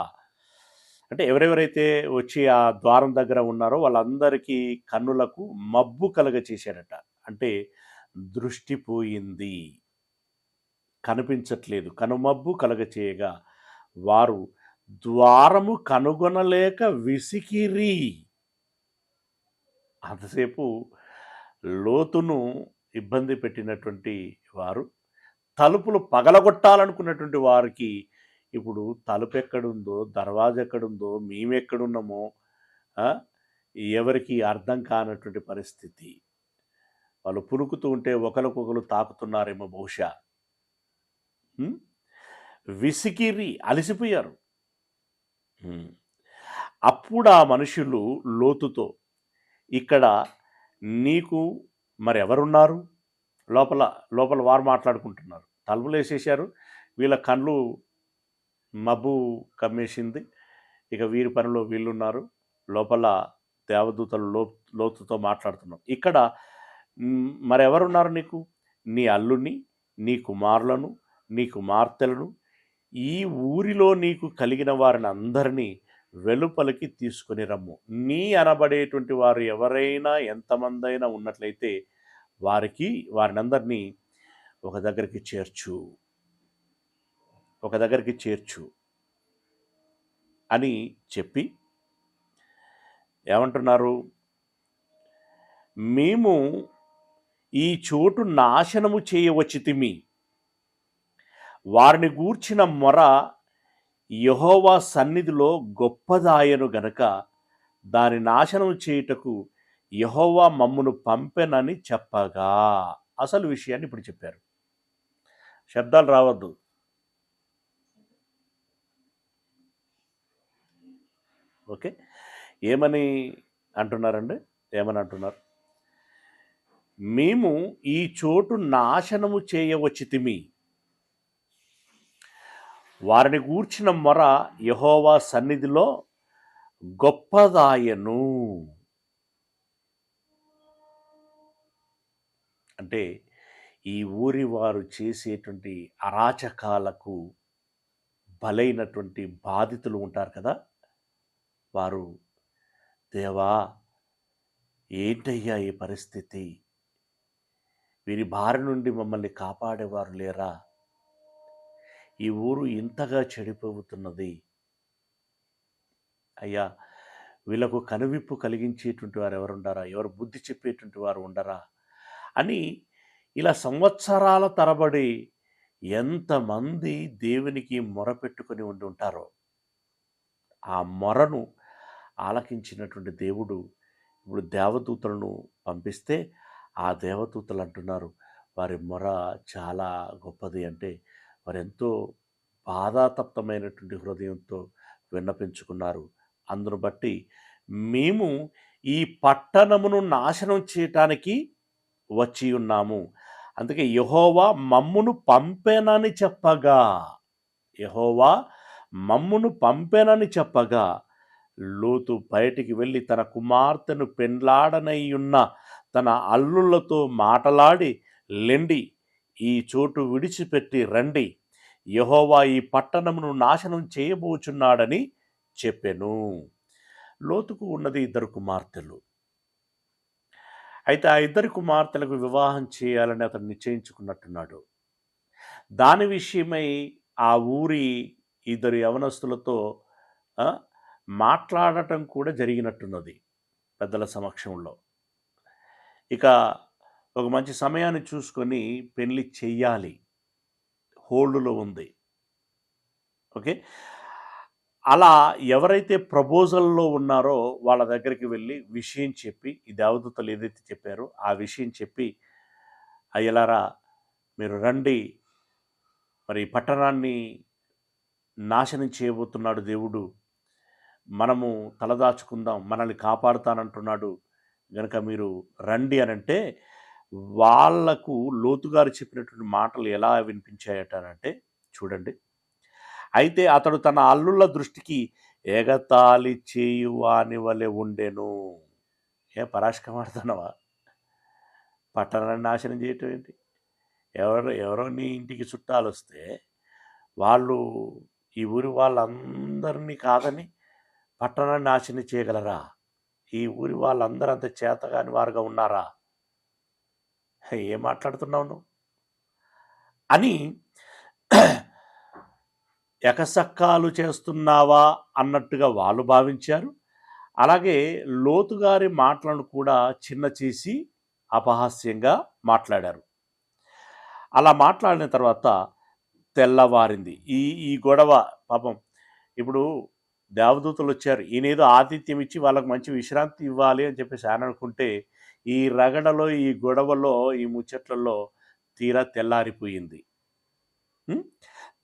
అంటే ఎవరెవరైతే వచ్చి ఆ ద్వారం దగ్గర ఉన్నారో వాళ్ళందరికీ కన్నులకు మబ్బు కలుగచేశారట. అంటే దృష్టి పోయింది, కనిపించట్లేదు. కనుమబ్బు కలుగచేయగా వారు ద్వారము కనుగొనలేక విసికిరి. అంతసేపు లోతును ఇబ్బంది పెట్టినటువంటి వారు తలుపులు పగలగొట్టాలనుకున్నటువంటి వారికి ఇప్పుడు తలుపు ఎక్కడుందో, దర్వాజా ఎక్కడుందో, మేమెక్కడున్నామో ఎవరికి అర్థం కానటువంటి పరిస్థితి. వాళ్ళు పులుకుతూ ఉంటే ఒకరికొకరు తాకుతున్నారేమో బహుశా. విసిగిరి అలసిపోయారు. అప్పుడు ఆ మనుషులు లోతుతో, ఇక్కడ నీకు మరెవరున్నారు? లోపల లోపల వారు మాట్లాడుకుంటున్నారు. తలుపులు వేసేసారు. వీళ్ళ కళ్ళు మబ్బు కమ్మేసింది. ఇక వీరి పనిలో వీళ్ళున్నారు. లోపల దేవదూతలు లోతుతో మాట్లాడుతున్నారు. ఇక్కడ మరెవరున్నారు నీకు? నీ అల్లుని, నీ కుమారులను, నీ కుమార్తెలను, ఈ ఊరిలో నీకు కలిగిన వారిని అందరినీ వెలుపలికి తీసుకొని రమ్ము. నీ అనబడేటువంటి వారు ఎవరైనా ఎంతమందైనా ఉన్నట్లయితే వారినందరినీ ఒక దగ్గరికి చేర్చు అని చెప్పి ఏమంటున్నారు? మేము ఈ చోటు నాశనము చేయవచ్చితిమి. వారిని గూర్చిన మొర యెహోవా సన్నిధిలో గొప్పదాయను గనక దాని నాశనం చేయుటకు యెహోవా మమ్మును పంపెనని చెప్పగా. అసలు విషయాన్ని ఇప్పుడు చెప్పారు. శబ్దాలు రావద్దు. ఓకే, ఏమని అంటున్నారండి? ఏమని అంటున్నారు? మేము ఈ చోటు నాశనము చేయవచ్చితిమి. వారిని గూర్చిన మొర యెహోవా సన్నిధిలో గొప్పదాయను. అంటే ఈ ఊరి వారు చేసేటువంటి అరాచకాలకు బలైనటువంటి బాధితులు ఉంటారు కదా, వారు, దేవా ఏంటయ్యా ఈ పరిస్థితి? వీరి బారి నుండి మమ్మల్ని కాపాడేవారు లేరా? ఈ ఊరు ఇంతగా చెడిపోతున్నది. అయ్యా, వీళ్ళకు కనువిప్పు కలిగించేటువంటి వారు ఎవరుండరా? ఎవరు బుద్ధి చెప్పేటువంటి వారు ఉండరా అని ఇలా సంవత్సరాల తరబడి ఎంతమంది దేవునికి మొరపెట్టుకొని ఉండి ఉంటారో ఆ మొరను ఆలకించినటువంటి దేవుడు ఇప్పుడు దేవదూతలను పంపిస్తే ఆ దేవదూతలు అంటున్నారు వారి మొర చాలా గొప్పది. అంటే వారెంతో బాధాతప్తమైనటువంటి హృదయంతో విన్నపించుకున్నారు. అందును బట్టి మేము ఈ పట్టణమును నాశనం చేయటానికి వచ్చి ఉన్నాము. అందుకే యెహోవా మమ్మును పంపెనని చెప్పగా లోతు బయటికి వెళ్ళి తన కుమార్తెను పెండ్లాడనయ్యున్న తన అల్లుళ్ళతో మాటలాడి, లెండి, ఈ చోటు విడిచిపెట్టి రండి, యెహోవా ఈ పట్టణమును నాశనం చేయబోచున్నాడని చెప్పెను. లోతుకు ఉన్నది 2 కుమార్తెలు. అయితే ఆ 2 కుమార్తెలకు వివాహం చేయాలని అతను నిశ్చయించుకున్నట్టున్నాడు. దాని విషయమై ఆ ఊరి 2 యవనస్తులతో మాట్లాడటం కూడా జరిగినట్టున్నది పెద్దల సమక్షంలో. ఇక ఒక మంచి సమయాన్ని చూసుకొని పెళ్లి చెయ్యాలి, హోల్డ్లో ఉంది. ఓకే, అలా ఎవరైతే ప్రపోజల్లో ఉన్నారో వాళ్ళ దగ్గరికి వెళ్ళి విషయం చెప్పి, ఈ దేవదూతలు ఏదైతే చెప్పారో ఆ విషయం చెప్పి, అయ్యలారా మీరు రండి, మరి పట్టణాన్ని నాశనం చేయబోతున్నాడు దేవుడు, మనము తలదాచుకుందాం, మనల్ని కాపాడుతానంటున్నాడు గనక మీరు రండి అని అంటే, వాళ్లకు లోతుగారు చెప్పినటువంటి మాటలు ఎలా వినిపించాయటనంటే చూడండి. అయితే అతడు తన అల్లుళ్ళ దృష్టికి ఎగతాళి చేయువాని వలె ఉండెను. పరాశకమాడుతున్నావా? పట్టణాన్ని నాశనం చేయటం ఏంటి? ఎవరో నీ ఇంటికి చుట్టాలు వస్తే వాళ్ళు ఈ ఊరి వాళ్ళందరినీ కాదని పట్టణాన్ని నాశనం చేయగలరా? ఈ ఊరి వాళ్ళందరూ అంత చేతగాని వారుగా ఉన్నారా? ఏం మాట్లాడుతున్నావు నువ్వు అని ఎకసక్కాలు చేస్తున్నావా అన్నట్టుగా వాళ్ళు భావించారు. అలాగే లోతుగారి మాటలను కూడా చిన్న చేసి అపహాస్యంగా మాట్లాడారు. అలా మాట్లాడిన తర్వాత తెల్లవారింది. ఈ గొడవ పాపం ఇప్పుడు దేవదూతలు వచ్చారు, ఈయనేదో ఆతిథ్యం ఇచ్చి వాళ్ళకు మంచి విశ్రాంతి ఇవ్వాలి అని చెప్పేసి ఆయన అనుకుంటే ఈ రగడలో, ఈ గొడవలో, ఈ ముచ్చట్లలో తీరా తెల్లారిపోయింది.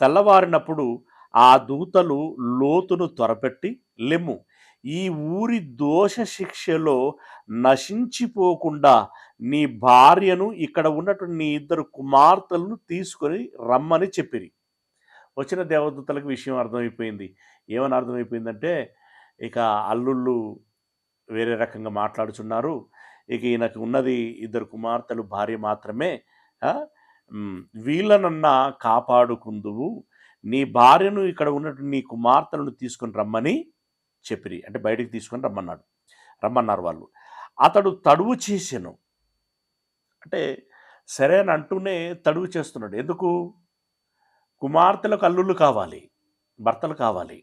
తెల్లవారినప్పుడు ఆ దూతలు లోతును త్వరపెట్టి, లెమ్ము, ఈ ఊరి దోష శిక్షలో నశించిపోకుండా నీ భార్యను, ఇక్కడ ఉన్నటువంటి నీ 2 కుమార్తెలను తీసుకొని రమ్మని చెప్పిరి. వచ్చిన దేవదూతలకు విషయం అర్థమైపోయింది. ఏమని అర్థమైపోయిందంటే, ఇక అల్లుళ్ళు వేరే రకంగా మాట్లాడుచున్నారు. ఇక ఈయనకు ఉన్నది 2 కుమార్తెలు, భార్య మాత్రమే. ఆ! వీళ్ళనన్నా కాపాడుకుందువు. నీ భార్యను, ఇక్కడ ఉన్నటువంటి నీ కుమార్తెలను తీసుకొని రమ్మని చెప్పిరి. అంటే బయటికి తీసుకొని రమ్మన్నారు వాళ్ళు. అతడు తడువు చేసెను. అంటే సరే అని అంటూనే తడువు చేస్తున్నాడు. ఎందుకు? కుమార్తెలకు అల్లుళ్ళు కావాలి, భర్తలు కావాలి.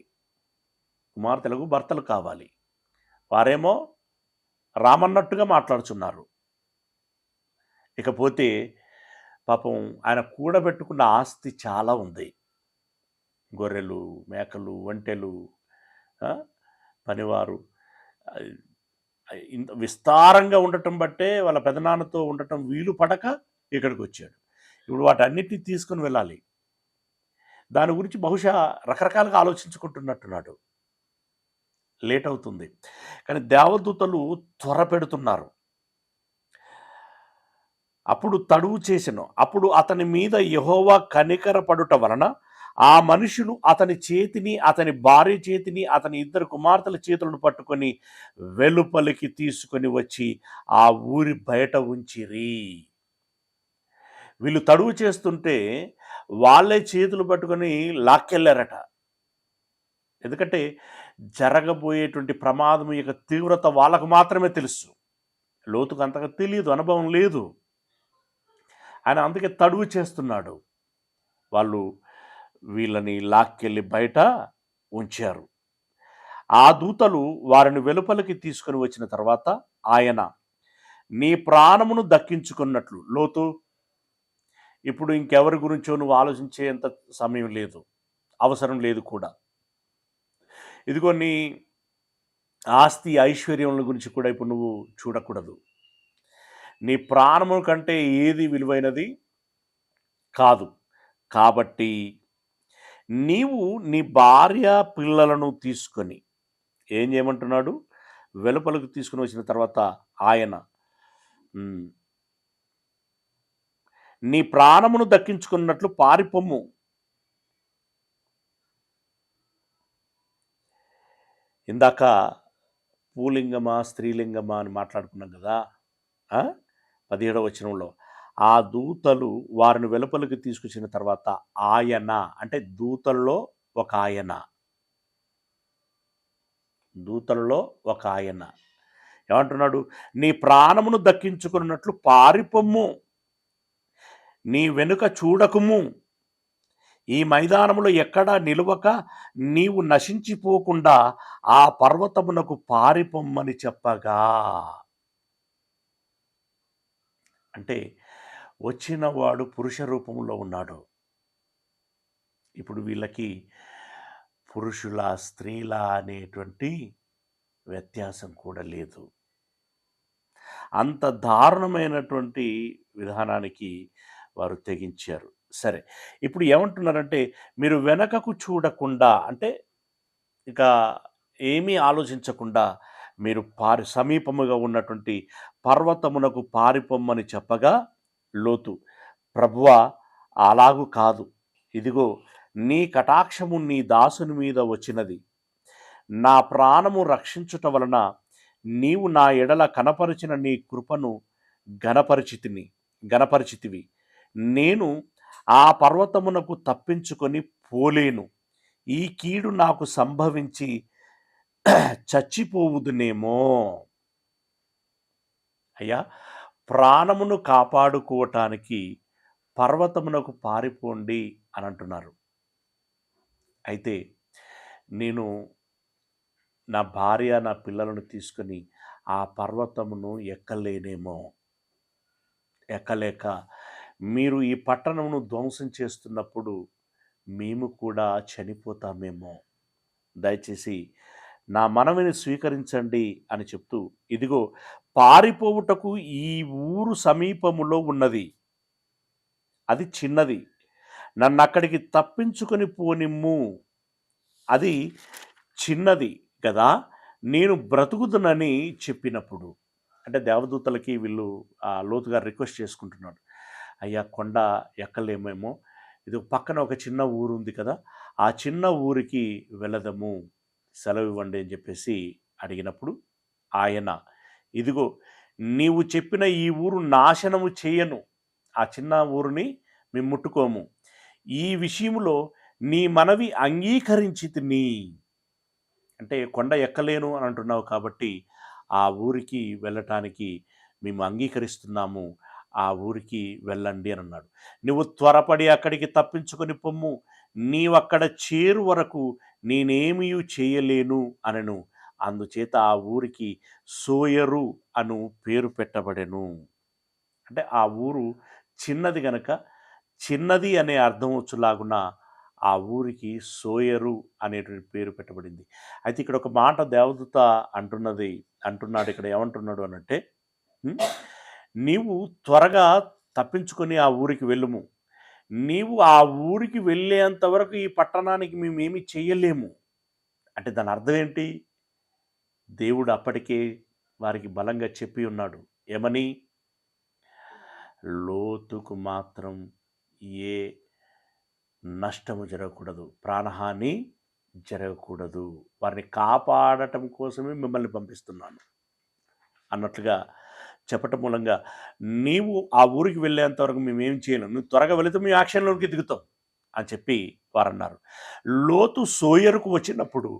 కుమార్తెలకు భర్తలు కావాలి. వారేమో రామన్నట్టుగా మాట్లాడుచున్నారు. ఇకపోతే పాపం ఆయన కూడబెట్టుకున్న ఆస్తి చాలా ఉంది. గొర్రెలు, మేకలు, ఒంటెలు, పనివారు, ఇంత విస్తారంగా ఉండటం బట్టే వాళ్ళ పెదనాన్నతో ఉండటం వీలు పడక ఇక్కడికి వచ్చాడు. ఇప్పుడు వాటన్నిటిని తీసుకొని వెళ్ళాలి. దాని గురించి బహుశా రకరకాలుగా ఆలోచించుకుంటున్నట్టున్నాడు. లేట్ అవుతుంది. కానీ దేవదూతలు త్వర పెడుతున్నారు. అప్పుడు తడువు చేసెను. అప్పుడు అతని మీద యెహోవా కనికరపడుట వలన ఆ మనుషులు అతని చేతిని, అతని భార్య చేతిని, అతని 2 కుమార్తెల చేతులను పట్టుకొని వెలుపలికి తీసుకొని వచ్చి ఆ ఊరి బయట ఉంచిరి. వీళ్ళు తడువు చేస్తుంటే వాళ్ళే చేతులు పట్టుకొని లాక్కెళ్ళారట. ఎందుకంటే జరగబోయేటువంటి ప్రమాదం యొక్క తీవ్రత వాళ్ళకు మాత్రమే తెలుసు. లోతుకు అంతగా తెలియదు, అనుభవం లేదు. ఆయన అందుకే తడువు చేస్తున్నాడు. వాళ్ళు వీళ్ళని లాక్కెళ్ళి బయట ఉంచారు. ఆ దూతలు వారిని వెలుపలికి తీసుకొని వచ్చిన తర్వాత ఆయన, నీ ప్రాణమును దక్కించుకున్నట్లు, లోతు, ఇప్పుడు ఇంకెవరి గురించో నువ్వు ఆలోచించేంత సమయం లేదు, అవసరం లేదు కూడా. ఇదిగో నీ ఆస్తి ఐశ్వర్యముల గురించి కూడా ఇప్పుడు నువ్వు చూడకూడదు. నీ ప్రాణము కంటే ఏది విలువైనది కాదు. కాబట్టి నీవు నీ భార్య పిల్లలను తీసుకొని, ఏం చేయమంటున్నాడు? వెలుపలకు తీసుకుని వచ్చిన తర్వాత ఆయన, నీ ప్రాణమును దక్కించుకున్నట్లు పారిపొమ్ము. ఇందాక పూలింగమా స్త్రీలింగమా అని మాట్లాడుకున్నాం కదా 17వ వచనంలో. ఆ దూతలు వారిని వెలుపలికి తీసుకొచ్చిన తర్వాత ఆయన, అంటే దూతల్లో ఒక ఆయన, దూతల్లో ఒక ఆయన ఏమంటున్నాడు? నీ ప్రాణమును దక్కించుకున్నట్లు పారిపొమ్ము, నీ వెనుక చూడకుము, ఈ మైదానములో ఎక్కడా నిలువక నీవు నశించిపోకుండా ఆ పర్వతమునకు పారిపొమ్మని చెప్పగా, అంటే వచ్చినవాడు పురుష రూపంలో ఉన్నాడు. ఇప్పుడు వీళ్ళకి పురుషుల స్త్రీల అనేటువంటి వ్యత్యాసం కూడా లేదు. అంత దారుణమైనటువంటి విధానానికి వారు తెగించారు. సరే, ఇప్పుడు ఏమంటున్నారంటే, మీరు వెనకకు చూడకుండా, అంటే ఇక ఏమీ ఆలోచించకుండా మీరు సమీపముగా ఉన్నటువంటి పర్వతమునకు పారిపొమ్మని చెప్పగా, లోతు, ప్రభువా, అలాగు కాదు, ఇదిగో నీ కటాక్షము నీ దాసుని మీద వచ్చినది. నా ప్రాణము రక్షించుట వలన నీవు నా ఎడల కనపరిచిన నీ కృపను గణపరిచితివి. నేను ఆ పర్వతమునకు తప్పించుకొని పోలేను. ఈ కీడు నాకు సంభవించి చచ్చిపోవుదునేమో. అయ్యా, ప్రాణమును కాపాడుకోవటానికి పర్వతమునకు పారిపోండి అని అంటున్నారు. అయితే నేను నా భార్య, నా పిల్లలను తీసుకొని ఆ పర్వతమును ఎక్కలేక మీరు ఈ పట్టణమును ధ్వంసం చేస్తున్నప్పుడు మేము కూడా చనిపోతామేమో. దయచేసి నా మనవిని స్వీకరించండి అని చెప్తూ, ఇదిగో పారిపోవుటకు ఈ ఊరు సమీపములో ఉన్నది, అది చిన్నది, నన్ను అక్కడికి తప్పించుకొని పోనిమ్ము, అది చిన్నది కదా, నేను బ్రతుకుదునని చెప్పినప్పుడు. అంటే దేవదూతలకి వీళ్ళు లోతు గారు రిక్వెస్ట్ చేసుకుంటున్నాడు, అయ్యా కొండ ఎక్కలేమేమో, ఇది పక్కన ఒక చిన్న ఊరు ఉంది కదా, ఆ చిన్న ఊరికి వెళదము, సెలవు ఇవ్వండి అని చెప్పేసి అడిగినప్పుడు ఆయన, ఇదిగో నీవు చెప్పిన ఈ ఊరు నాశనము చేయను, ఆ చిన్న ఊరిని మేము ముట్టుకోము, ఈ విషయంలో నీ మనవి అంగీకరించితిని. అంటే కొండ ఎక్కలేను అని అంటున్నావు కాబట్టి ఆ ఊరికి వెళ్ళటానికి మేము అంగీకరిస్తున్నాము, ఆ ఊరికి వెళ్ళండి అని అన్నాడు. నువ్వు త్వరపడి అక్కడికి తప్పించుకొని పొమ్ము, నీవక్కడ చేరు వరకు నేనేమీ చేయలేను అనెను. అందుచేత ఆ ఊరికి సోయరు అను పేరు పెట్టబడెను. అంటే ఆ ఊరు చిన్నది గనక చిన్నది అనే అర్థం వచ్చులాగున ఆ ఊరికి సోయరు అనేటువంటి పేరు పెట్టబడింది. అయితే ఇక్కడ ఒక మాట దేవదూత అంటున్నాడు ఇక్కడ, ఏమంటున్నాడు అనంటే, నీవు త్వరగా తప్పించుకొని ఆ ఊరికి వెళ్ళుము, నీవు ఆ ఊరికి వెళ్ళేంత వరకు ఈ పట్టణానికి మేమేమి చేయలేము. అంటే దాని అర్థం ఏంటి? దేవుడు అప్పటికే వారికి బలంగా చెప్పి ఉన్నాడు, ఏమని? లోతుకు మాత్రం ఏ నష్టము జరగకూడదు, ప్రాణహాని జరగకూడదు, వారిని కాపాడటం కోసమే మిమ్మల్ని పంపిస్తున్నాను అన్నట్లుగా చెప్పటం మూలంగా, నీవు ఆ ఊరికి వెళ్ళేంత వరకు మేమేం చేయలేము, నువ్వు త్వరగా వెళితే మేము యాక్షన్లోకి దిగుతాం అని చెప్పి వారు అన్నారు. లోతు సోయరుకు వచ్చినప్పుడు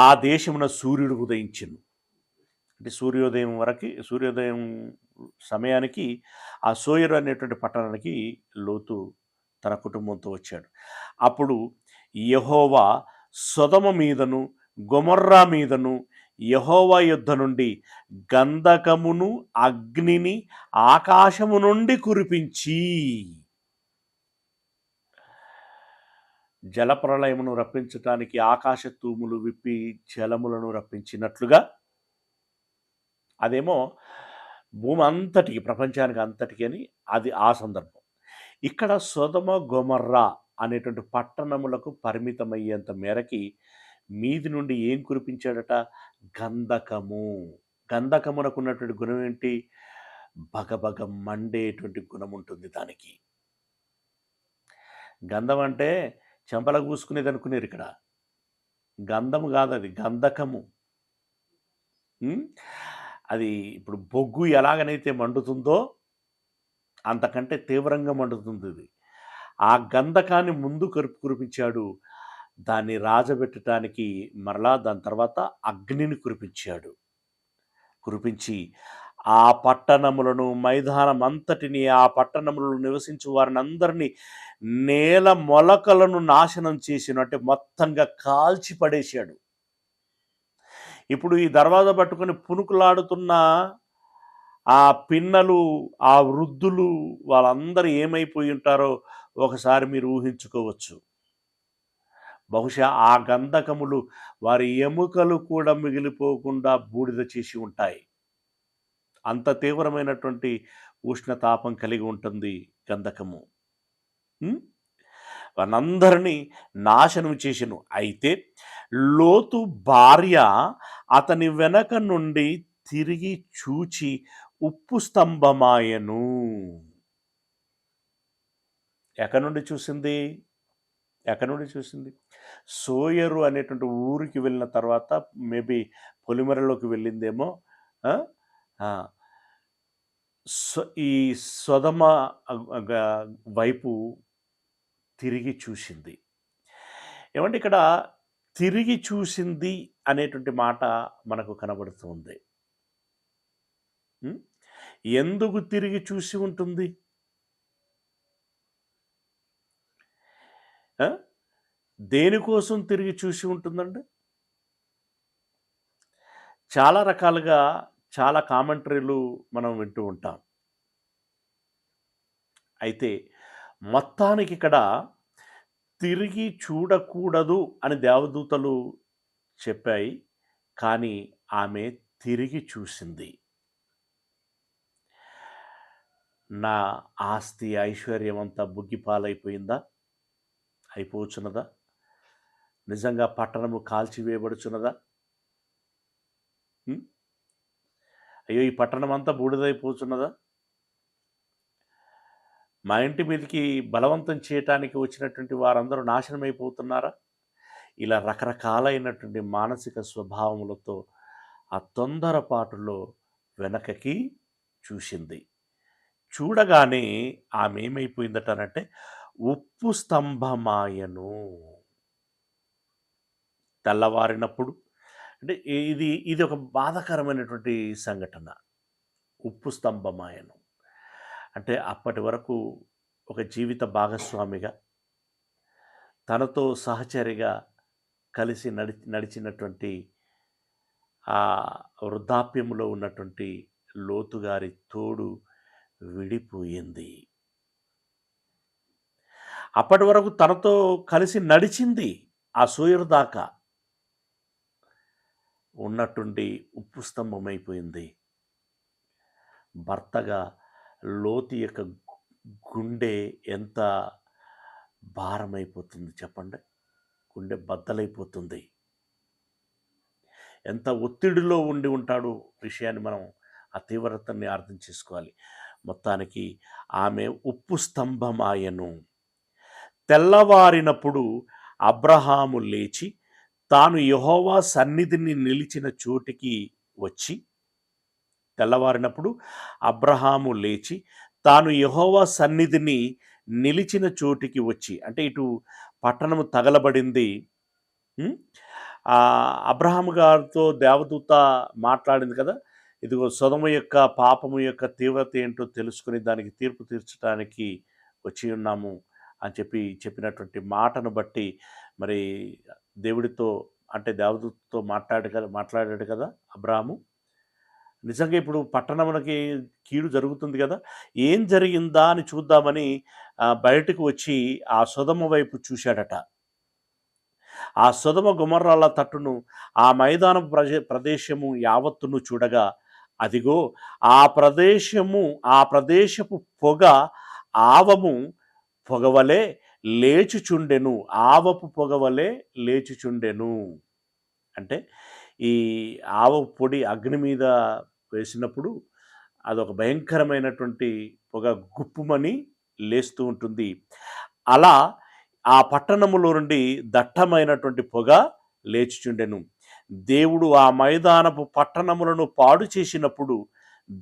ఆ దేశమున సూర్యుడు ఉదయించెను. అంటే సూర్యోదయం సమయానికి ఆ సోయరు అనేటువంటి పట్టణానికి లోతు తన కుటుంబంతో వచ్చాడు. అప్పుడు యెహోవా సొదొమ మీదను గొమొర్రా మీదను యెహోవా యుద్ధ నుండి గంధకమును అగ్నిని ఆకాశము నుండి కురిపించి, జలప్రళయమును రప్పించటానికి ఆకాశ తూములు విప్పి జలములను రప్పించినట్లుగా, అదేమో భూమి అంతటికి, ప్రపంచానికి అంతటికి అని అది ఆ సందర్భం. ఇక్కడ సొదొమ గొమొర్రా అనేటువంటి పట్టణములకు పరిమితమయ్యేంత మేరకి మీది నుండి ఏం కురిపించాడట? గంధకము. గంధకమునకు ఉన్నటువంటి గుణం ఏంటి? బగబగ మండేటువంటి గుణం ఉంటుంది దానికి. గంధం అంటే చెంపల కూసుకునేది అనుకునేరు ఇక్కడ. గంధము కాదు, అది గంధకము. అది ఇప్పుడు బొగ్గు ఎలాగనైతే మండుతుందో అంతకంటే తీవ్రంగా మండుతుంది ఇది. ఆ గంధకాన్ని ముందు కురిపించాడు, దాన్ని రాజబెట్టడానికి మరలా దాని తర్వాత అగ్నిని కురిపించి ఆ పట్టణములను, మైదానం అంతటిని, ఆ పట్టణములను నివసించు వారిని అందరినీ నేల మొలకలను నాశనం చేసినట్టే మొత్తంగా కాల్చి పడేశాడు. ఇప్పుడు ఈ దర్వాజా పట్టుకొని పునుకులాడుతున్న ఆ పిన్నలు, ఆ వృద్ధులు, వాళ్ళందరూ ఏమైపోయి ఉంటారో ఒకసారి మీరు ఊహించుకోవచ్చు. బహుశా ఆ గంధకములు వారి ఎముకలు కూడా మిగిలిపోకుండా బూడిద చేసి ఉంటాయి. అంత తీవ్రమైనటువంటి ఉష్ణతాపం కలిగి ఉంటుంది గంధకము. వారందరినీ నాశనం చేసెను. అయితే లోతు భార్య అతని వెనక నుండి తిరిగి చూచి ఉప్పు స్తంభమాయెను. ఎక్కడి నుండి చూసింది? సోయరు అనేటువంటి ఊరికి వెళ్ళిన తర్వాత మేబీ పొలిమరలోకి వెళ్ళిందేమో. ఈ సొదొమ వైపు తిరిగి చూసింది. ఏమంటే ఇక్కడ తిరిగి చూసింది అనేటువంటి మాట మనకు కనబడుతుంది. ఎందుకు తిరిగి చూసి ఉంటుంది? దేనికోసం తిరిగి చూసి ఉంటుందండి? చాలా రకాలుగా చాలా కామెంటరీలు మనం వింటూ ఉంటాం. అయితే మొత్తానికి ఇక్కడ తిరిగి చూడకూడదు అని దేవదూతలు చెప్పాయి, కానీ ఆమె తిరిగి చూసింది. నా ఆస్తి ఐశ్వర్యం అంతా బుగ్గిపాలైపోయిందా? అయిపోవచ్చున్నదా? నిజంగా పట్టణము కాల్చివేయబడుచున్నదా? అయ్యో, ఈ పట్టణం అంతా బూడిదైపోతున్నదా? మా ఇంటి మీదకి బలవంతం చేయటానికి వచ్చినటువంటి వారందరూ నాశనమైపోతున్నారా? ఇలా రకరకాలైనటువంటి మానసిక స్వభావములతో ఆ తొందరపాటులో వెనకకి చూసింది. చూడగానే ఆమె ఏమైపోయిందటనంటే ఉప్పు స్తంభమాయను. తెల్లవారినప్పుడు అంటే ఇది ఒక బాధాకరమైనటువంటి సంఘటన. ఉప్పు స్తంభమాయను అంటే అప్పటి వరకు ఒక జీవిత భాగస్వామిగా, తనతో సహచరిగా కలిసి నడిచినటువంటి ఆ వృద్ధాప్యంలో ఉన్నటువంటి లోతుగారి తోడు విడిపోయింది. అప్పటి వరకు తనతో కలిసి నడిచింది ఆ సోయరు దాకా ఉన్నటువంటి ఉప్పు స్తంభమైపోయింది. భర్తగా లోతు యొక్క గుండె ఎంత భారమైపోతుంది చెప్పండి. గుండె బద్దలైపోతుంది. ఎంత ఒత్తిడిలో ఉండి ఉంటాడు విషయాన్ని మనం ఆ తీవ్రతని అర్థం చేసుకోవాలి. మొత్తానికి ఆమె ఉప్పు స్తంభమాయను. తెల్లవారినప్పుడు అబ్రహాము లేచి తాను యెహోవా సన్నిధిని నిలిచిన చోటికి వచ్చి, తెల్లవారినప్పుడు అబ్రహాము లేచి తాను యెహోవా సన్నిధిని నిలిచిన చోటికి వచ్చి, అంటే ఇటు పట్టణము తగలబడింది. అబ్రహాము గారితో దేవదూత మాట్లాడింది కదా, ఇదిగో సొదొమ యొక్క పాపము యొక్క తీవ్రత ఏంటో తెలుసుకుని దానికి తీర్పు తీర్చడానికి వచ్చి ఉన్నాము అని చెప్పినటువంటి మాటను బట్టి మరి దేవుడితో అంటే దేవదూతతో మాట్లాడాడు కదా అబ్రాహాము. నిజంగా ఇప్పుడు పట్టణమునకి కీడు జరుగుతుంది కదా, ఏం జరిగిందా అని చూద్దామని బయటకు వచ్చి ఆ సొదొమ వైపు చూశాడట. ఆ సొదొమ గొమొర్రాల తట్టును ఆ మైదాన ప్రదేశము యావత్తును చూడగా, అదిగో ఆ ప్రదేశపు పొగ ఆవము పొగవలే లేచుచుండెను. ఆవపు పొగవలే లేచుచుండెను. అంటే ఈ ఆవ పొడి అగ్ని మీద వేసినప్పుడు అదొక భయంకరమైనటువంటి పొగ గుప్పుమని లేస్తూ ఉంటుంది. అలా ఆ పట్టణములో నుండి దట్టమైనటువంటి పొగ లేచుచుండెను. దేవుడు ఆ మైదానపు పట్టణములను పాడు చేసినప్పుడు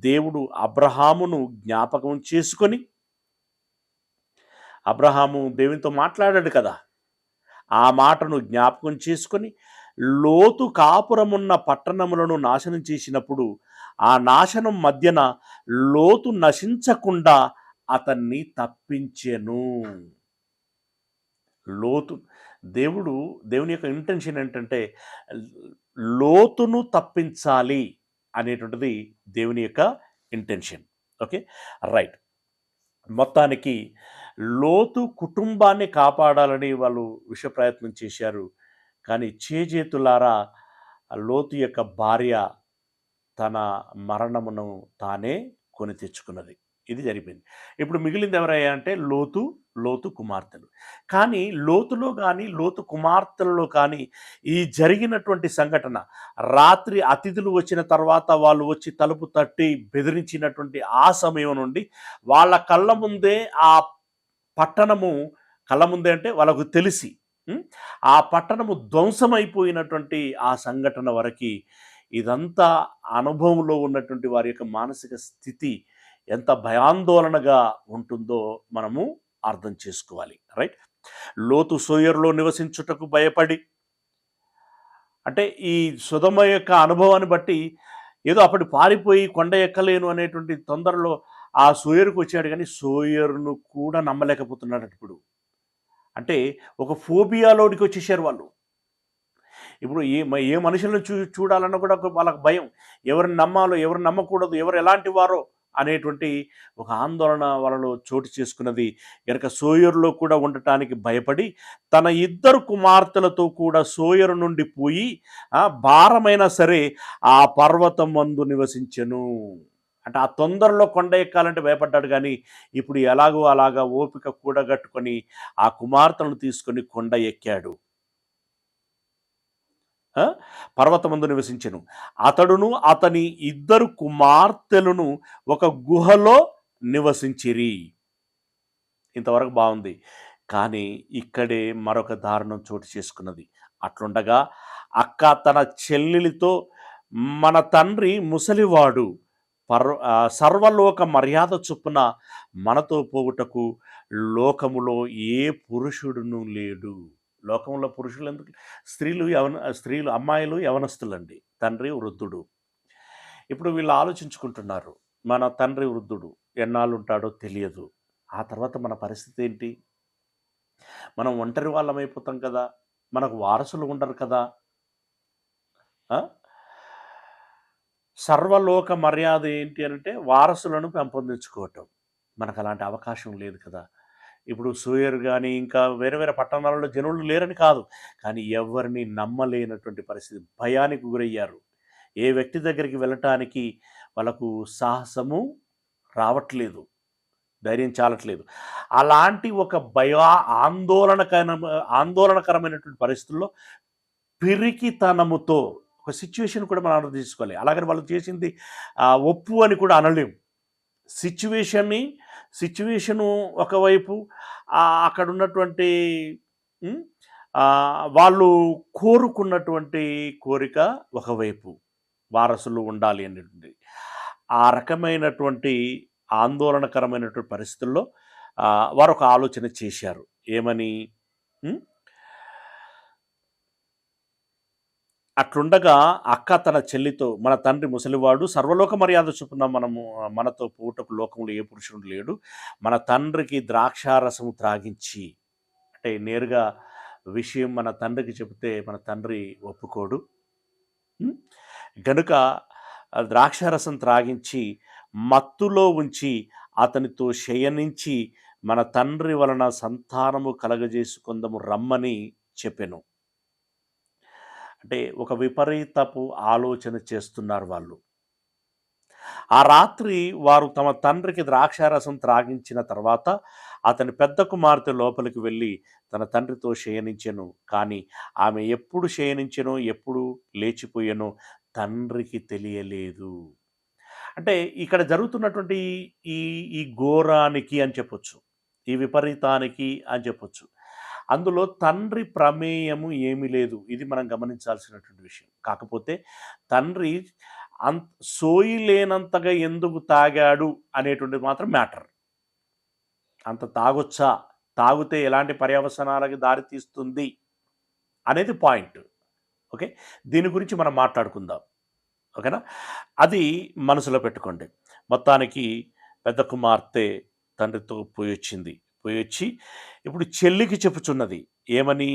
దేవుడు అబ్రహామును జ్ఞాపకం చేసుకొని, అబ్రహాము దేవునితో మాట్లాడాడు కదా, ఆ మాటను జ్ఞాపకం చేసుకొని లోతు కాపురమున్న పట్టణములను నాశనం చేసినప్పుడు ఆ నాశనం మధ్యన లోతు నశించకుండా అతన్ని తప్పించెను. దేవుని యొక్క ఇంటెన్షన్ ఏంటంటే లోతును తప్పించాలి అనేటువంటిది దేవుని యొక్క ఇంటెన్షన్. Okay, right. మొత్తానికి లోతు కుటుంబాన్ని కాపాడాలని వాళ్ళు విష ప్రయత్నం చేశారు. కానీ చేజేతులారా లోతు యొక్క భార్య తన మరణమును తానే కొని తెచ్చుకున్నది. ఇది జరిపింది. ఇప్పుడు మిగిలింది ఎవరయ్యా అంటే లోతు కుమార్తెలు. కానీ లోతులో కానీ లోతు కుమార్తెలలో కానీ ఈ జరిగినటువంటి సంఘటన, రాత్రి అతిథులు వచ్చిన తర్వాత వాళ్ళు వచ్చి తలుపు తట్టి బెదిరించినటువంటి ఆ సమయం నుండి వాళ్ళ కళ్ళ ముందే ఆ పట్టణము కళ్ళ ముందే అంటే వాళ్ళకు తెలిసి ఆ పట్టణము ధ్వంసమైపోయినటువంటి ఆ సంఘటన వరకు ఇదంతా అనుభవంలో ఉన్నటువంటి వారి యొక్క మానసిక స్థితి ఎంత భయాందోళనగా ఉంటుందో మనము అర్థం చేసుకోవాలి. రైట్. లోతు సోయరులో నివసించుటకు భయపడి, అంటే ఈ సొదొమ యొక్క అనుభవాన్ని బట్టి ఏదో అప్పటి పారిపోయి కొండ ఎక్కలేను అనేటువంటి తొందరలో ఆ సోయరుకు వచ్చాడు, కానీ సోయరును కూడా నమ్మలేకపోతున్నాడు. ఇప్పుడు అంటే ఒక ఫోబియాలోనికి వచ్చేసారు వాళ్ళు. ఇప్పుడు ఏ మనుషులను చూడాలన్నా కూడా వాళ్ళకి భయం. ఎవరిని నమ్మాలో, ఎవరిని నమ్మకూడదు, ఎవరు ఎలాంటి వారో అనేటువంటి ఒక ఆందోళన వాళ్ళలో చోటు చేసుకున్నది. కనుక సోయరులో కూడా ఉండటానికి భయపడి తన 2 కుమార్తెలతో కూడా సోయరు నుండి పోయి భారమైనా సరే ఆ పర్వతం మందు నివసించెను. అంటే ఆ తొందరలో కొండ ఎక్కాలంటే భయపడ్డాడు, కానీ ఇప్పుడు ఎలాగో అలాగా ఓపిక కూడగట్టుకొని ఆ కుమార్తెను తీసుకొని కొండ ఎక్కాడు. పర్వతమందు నివసించెను. అతడును అతని 2 కుమార్తెలను ఒక గుహలో నివసించిరి. ఇంతవరకు బాగుంది. కానీ ఇక్కడే మరొక దారుణం చోటు చేసుకున్నది. అట్లుండగా అక్క తన చెల్లెలితో, మన తండ్రి ముసలివాడు, సర్వలోక మర్యాద చొప్పున మనతో పోవుటకు లోకములో ఏ పురుషుడును లేడు. లోకంలో పురుషులు ఎందుకు? స్త్రీలు అమ్మాయిలు యవనస్తులండి, తండ్రి వృద్ధుడు. ఇప్పుడు వీళ్ళు ఆలోచించుకుంటున్నారు, మన తండ్రి వృద్ధుడు, ఎన్నాళ్ళు ఉంటాడో తెలియదు, ఆ తర్వాత మన పరిస్థితి ఏంటి? మనం ఒంటరి వాళ్ళం అయిపోతాం కదా, మనకు వారసులు ఉండరు కదా. సర్వలోక మర్యాద ఏంటి అంటే వారసులను పెంపొందించుకోవటం. మనకు అలాంటి అవకాశం లేదు కదా. ఇప్పుడు సూయర్ కానీ ఇంకా వేరే వేరే పట్టణాలలో జనులు లేరని కాదు, కానీ ఎవరిని నమ్మలేనటువంటి పరిస్థితి, భయానికి గురయ్యారు. ఏ వ్యక్తి దగ్గరికి వెళ్ళటానికి వాళ్ళకు సాహసము రావట్లేదు, ధైర్యం చాలట్లేదు. అలాంటి ఒక ఆందోళనకరమైనటువంటి పరిస్థితుల్లో పిరికితనముతో ఒక సిచ్యువేషన్ కూడా మనం అర్థం తీసుకోవాలి. అలాగని వాళ్ళు చేసింది ఒప్పు అని కూడా అనలేము. సిచ్యువేషను ఒకవైపు, అక్కడ ఉన్నటువంటి వాళ్ళు కోరుకున్నటువంటి కోరిక ఒకవైపు, వారసులు ఉండాలి అనేటువంటి ఆ రకమైనటువంటి ఆందోళనకరమైనటువంటి పరిస్థితుల్లో వారు ఒక ఆలోచన చేశారు. ఏమని? అట్లుండగా అక్క తన చెల్లితో, మన తండ్రి ముసలివాడు, సర్వలోక మర్యాద చొప్పున మనతో పూటకు లోకంలో ఏ పురుషుడు లేడు, మన తండ్రికి ద్రాక్షారసము త్రాగించి, అంటే నేరుగా విషయం మన తండ్రికి చెబితే మన తండ్రి ఒప్పుకోడు గనుక ద్రాక్షారసం త్రాగించి మత్తులో ఉంచి అతనితో శయనించి మన తండ్రి వలన సంతానము కలగజేసుకుందము రమ్మని చెప్పెను. అంటే ఒక విపరీతపు ఆలోచన చేస్తున్నారు వాళ్ళు. ఆ రాత్రి వారు తమ తండ్రికి ద్రాక్షారసం త్రాగించిన తర్వాత అతని పెద్ద కుమార్తె లోపలికి వెళ్ళి తన తండ్రితో శయనించెను. కానీ ఆమె ఎప్పుడు శయనించెనో, ఎప్పుడు లేచిపోయానో తండ్రికి తెలియలేదు. అంటే ఇక్కడ జరుగుతున్నటువంటి ఈ ఘోరానికి అని చెప్పొచ్చు, ఈ విపరీతానికి అని చెప్పొచ్చు, అందులో తండ్రి ప్రమేయము ఏమీ లేదు. ఇది మనం గమనించాల్సినటువంటి విషయం. కాకపోతే తండ్రి సోయి లేనంతగా ఎందుకు తాగాడు అనేటువంటిది మాత్రం మ్యాటర్. అంత తాగొచ్చా, తాగితే ఎలాంటి పర్యవసనాలకి దారి తీస్తుంది అనేది పాయింట్. ఓకే, దీని గురించి మనం మాట్లాడుకుందాం. ఓకేనా, అది మనసులో పెట్టుకోండి. మొత్తానికి పెద్ద కుమార్తె తండ్రితో పోయొచ్చి ఇప్పుడు చెల్లికి చెప్పుచున్నది ఏమని?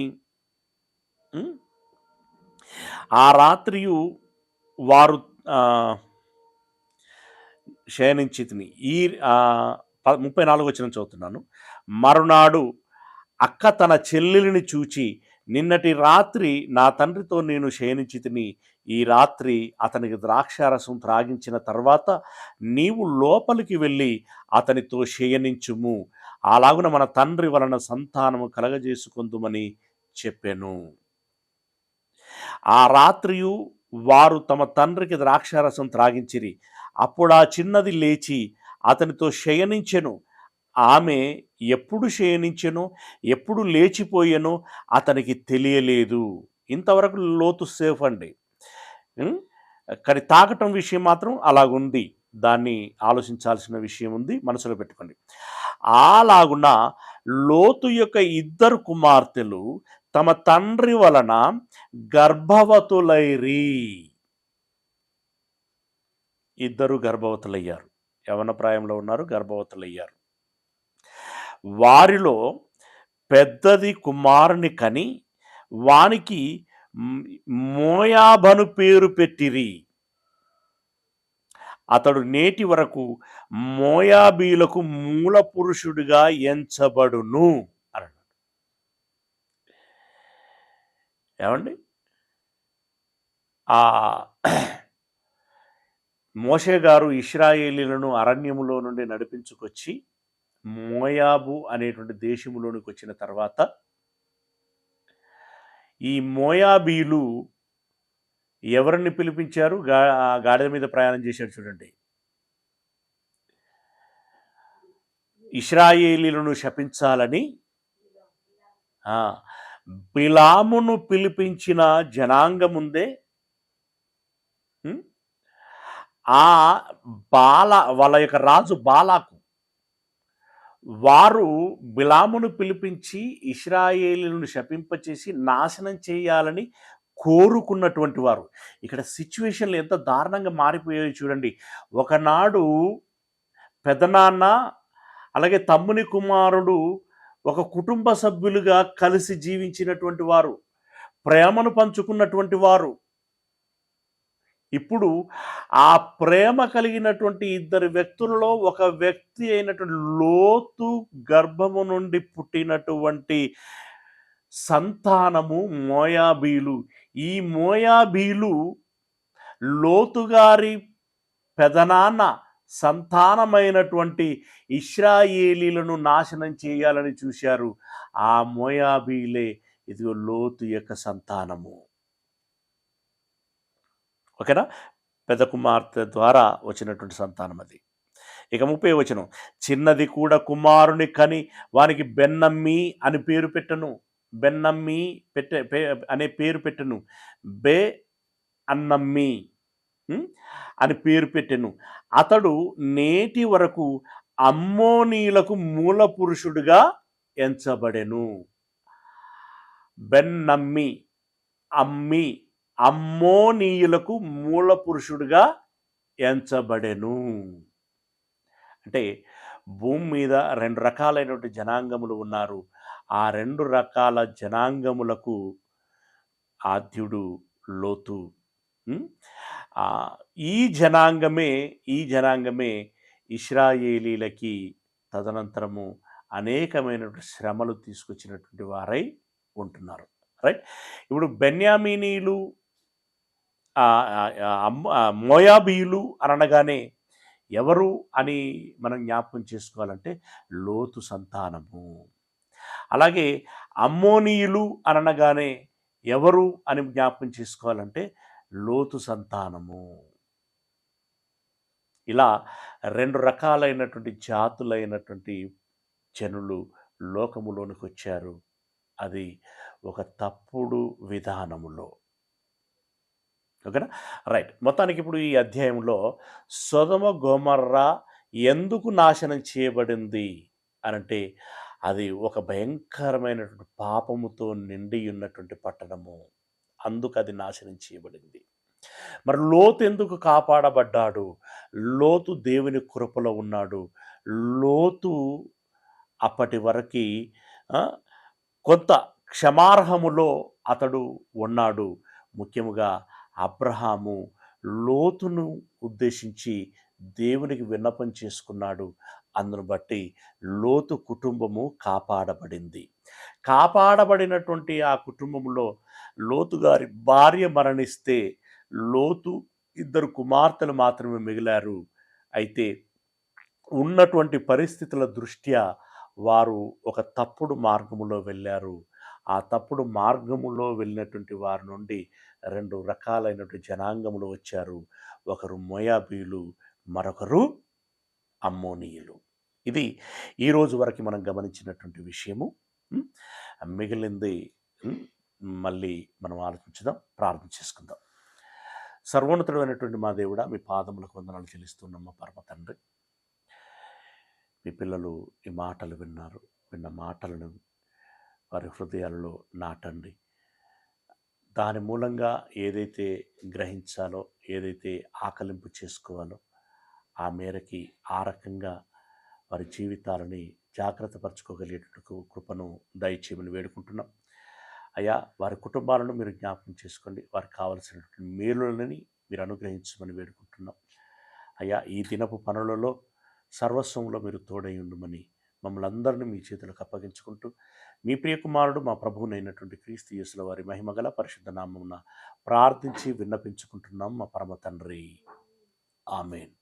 ఆ రాత్రియు వారు శయనించితిని. ఈ 34 వచనం చదువుతున్నాను. మరునాడు అక్క తన చెల్లెలిని చూచి, నిన్నటి రాత్రి నా తండ్రితో నేను శయనించితిని, ఈ రాత్రి అతనికి ద్రాక్షారసం త్రాగించిన తర్వాత నీవు లోపలికి వెళ్ళి అతనితో శయనించుము, అలాగున మన తండ్రి వలన సంతానము కలగజేసుకుందుమని చెప్పెను. ఆ రాత్రియు వారు తమ తండ్రికి ద్రాక్షారసం త్రాగించిరి. అప్పుడు ఆ చిన్నది లేచి అతనితో శయనించెను. ఆమె ఎప్పుడు శయనించెనో, ఎప్పుడు లేచిపోయానో అతనికి తెలియలేదు. ఇంతవరకు లోతు సేఫ్ అండి. కానీ తాగటం విషయం మాత్రం అలాగుంది. దాన్ని ఆలోచించాల్సిన విషయం ఉంది, మనసులో పెట్టుకోండి. అలాగున లోతు యొక్క 2 కుమార్తెలు తమ తండ్రి వలన గర్భవతులైరి. 2 గర్భవతులయ్యారు, యవన ప్రాయంలో ఉన్నారు, గర్భవతులయ్యారు. వారిలో పెద్దది కుమారుని కని వానికి మోయాబను పేరు పెట్టిరి. అతడు నేటి వరకు మోయాబీలకు మూల పురుషుడిగా ఎంచబడును అన్నాడు. ఏమండి, మోషే గారు ఇశ్రాయేలీలను అరణ్యములో నుండి నడిపించుకొచ్చి మోయాబు అనేటువంటి దేశములోనికి వచ్చిన తర్వాత ఈ మోయాబీలు ఎవరిని పిలిపించారు? గాడిద మీద ప్రయాణం చేశాడు చూడండి. ఇశ్రాయేలీలను శపించాలని బిలామును పిలిపించిన జనాంగముందే ఆ వాళ్ళ యొక్క రాజు బాలాకు వారు బిలామును పిలిపించి ఇశ్రాయేలీలను శపింపచేసి నాశనం చేయాలని కోరుకున్నటువంటి వారు. ఇక్కడ సిచ్యువేషన్లు ఎంత దారుణంగా మారిపోయాయో చూడండి. ఒకనాడు పెదనాన్న అలాగే తమ్ముని కుమారుడు ఒక కుటుంబ సభ్యులుగా కలిసి జీవించినటువంటి వారు, ప్రేమను పంచుకున్నటువంటి వారు. ఇప్పుడు ఆ ప్రేమ కలిగినటువంటి ఇద్దరు వ్యక్తులలో ఒక వ్యక్తి అయినటువంటి లోతు గర్భము నుండి పుట్టినటువంటి సంతానము మోయాబీలు. ఈ మోయాబీలు లోతుగారి పెదనాన్న సంతానమైనటువంటి ఇశ్రాయేలీలను నాశనం చేయాలని చూశారు. ఆ మోయాబీలే ఇదిగో లోతు యొక్క సంతానము. ఓకేనా? పెద్ద కుమార్తె ద్వారా వచ్చినటువంటి సంతానం అది. ఇక 30వ వచనం, చిన్నది కూడా కుమారుని కని వానికి బెన్నమ్మి అని పేరు పెట్టను. బెన్నమ్మి అనే పేరు పెట్టను. బే అన్నమ్మి అని పేరు పెట్టెను. అతడు నేటి వరకు అమ్మోనీయులకు మూల పురుషుడిగా ఎంచబడెను. బెన్నమ్మి అమ్మి అమ్మోనీయులకు మూల పురుషుడిగా ఎంచబడెను. అంటే భూమి మీద 2 రకాలైనటువంటి జనాంగములు ఉన్నారు. ఆ 2 రకాల జనాంగములకు ఆద్యుడు లోతు. ఈ జనాంగమే ఇశ్రాయేలీలకి తదనంతరము అనేకమైనటువంటి శ్రమలు తీసుకొచ్చినటువంటి వారై ఉంటున్నారు. రైట్? ఇప్పుడు బెన్యామీనీలు, మోయాబీలు అనగానే ఎవరు అని మనం జ్ఞాపకం చేసుకోవాలంటే లోతు సంతానము. అలాగే అమ్మోనీయులు అనగానే ఎవరు అని జ్ఞాపకం చేసుకోవాలంటే లోతు సంతానము. ఇలా 2 రకాలైనటువంటి జాతులైనటువంటి జనులు లోకములోనికి వచ్చారు. అది ఒక తప్పుడు విధానములో. ఓకేనా? రైట్. మొత్తానికి ఇప్పుడు ఈ అధ్యాయంలో సొదొమ గొమొర్రా ఎందుకు నాశనం చేయబడింది అనంటే అది ఒక భయంకరమైనటువంటి పాపముతో నిండి ఉన్నటువంటి పట్టణము. అందుకు అది నాశనం చేయబడింది. మరి లోతు ఎందుకు కాపాడబడ్డాడు? లోతు దేవుని కృపలో ఉన్నాడు. లోతు అప్పటి వరకు కొంత క్షమార్హములో అతడు ఉన్నాడు. ముఖ్యముగా అబ్రహాము లోతును ఉద్దేశించి దేవునికి విన్నపం చేసుకున్నాడు. అందును బట్టి లోతు కుటుంబము కాపాడబడింది. కాపాడబడినటువంటి ఆ కుటుంబంలో లోతు గారి భార్య మరణిస్తే లోతు 2 కుమార్తెలు మాత్రమే మిగిలారు. అయితే ఉన్నటువంటి పరిస్థితుల దృష్ట్యా వారు ఒక తప్పుడు మార్గములో వెళ్ళారు. ఆ తప్పుడు మార్గములో వెళ్ళినటువంటి వారి నుండి 2 రకాలైనటువంటి జనాంగములు వచ్చారు. ఒకరు మోయాబీలు, మరొకరు అమ్మోనీయులు. ఇది ఈరోజు వరకు మనం గమనించినటువంటి విషయము. మిగిలింది మళ్ళీ మనం ఆలోచించుదాం, ప్రార్థన చేసుకుందాం. సర్వోన్నతుడైనటువంటి మా దేవుడా, మీ పాదములకు వందనాలు చెల్లిస్తున్నాం మా పరమ తండ్రి. మీ పిల్లలు ఈ మాటలు విన్నారు. విన్న మాటలను వారి హృదయాలలో నాటండి. దాని మూలంగా ఏదైతే గ్రహించాలో, ఏదైతే ఆకలింపు చేసుకోవాలో ఆ మేరకి ఆ రకంగా వారి జీవితాలని జాగ్రత్త పరచుకోగలిగేటట్టు కృపను దయచేయమని వేడుకుంటున్నాం. అయ్యా, వారి కుటుంబాలను మీరు జ్ఞాపకం చేసుకోండి. వారికి కావలసినటువంటి మేలులని మీరు అనుగ్రహించమని వేడుకుంటున్నాం. అయ్యా, ఈ దినపు పనులలో సర్వస్వంలో మీరు తోడై ఉండమని మమ్మల్ని అందరినీ మీ చేతులకు అప్పగించుకుంటూ మీ ప్రియకుమారుడు మా ప్రభువునైనటువంటి క్రీస్తు యేసుల వారి మహిమగల పరిశుద్ధ నామమున ప్రార్థించి విన్నపించుకుంటున్నాం మా పరమ తండ్రి. ఆమేన్.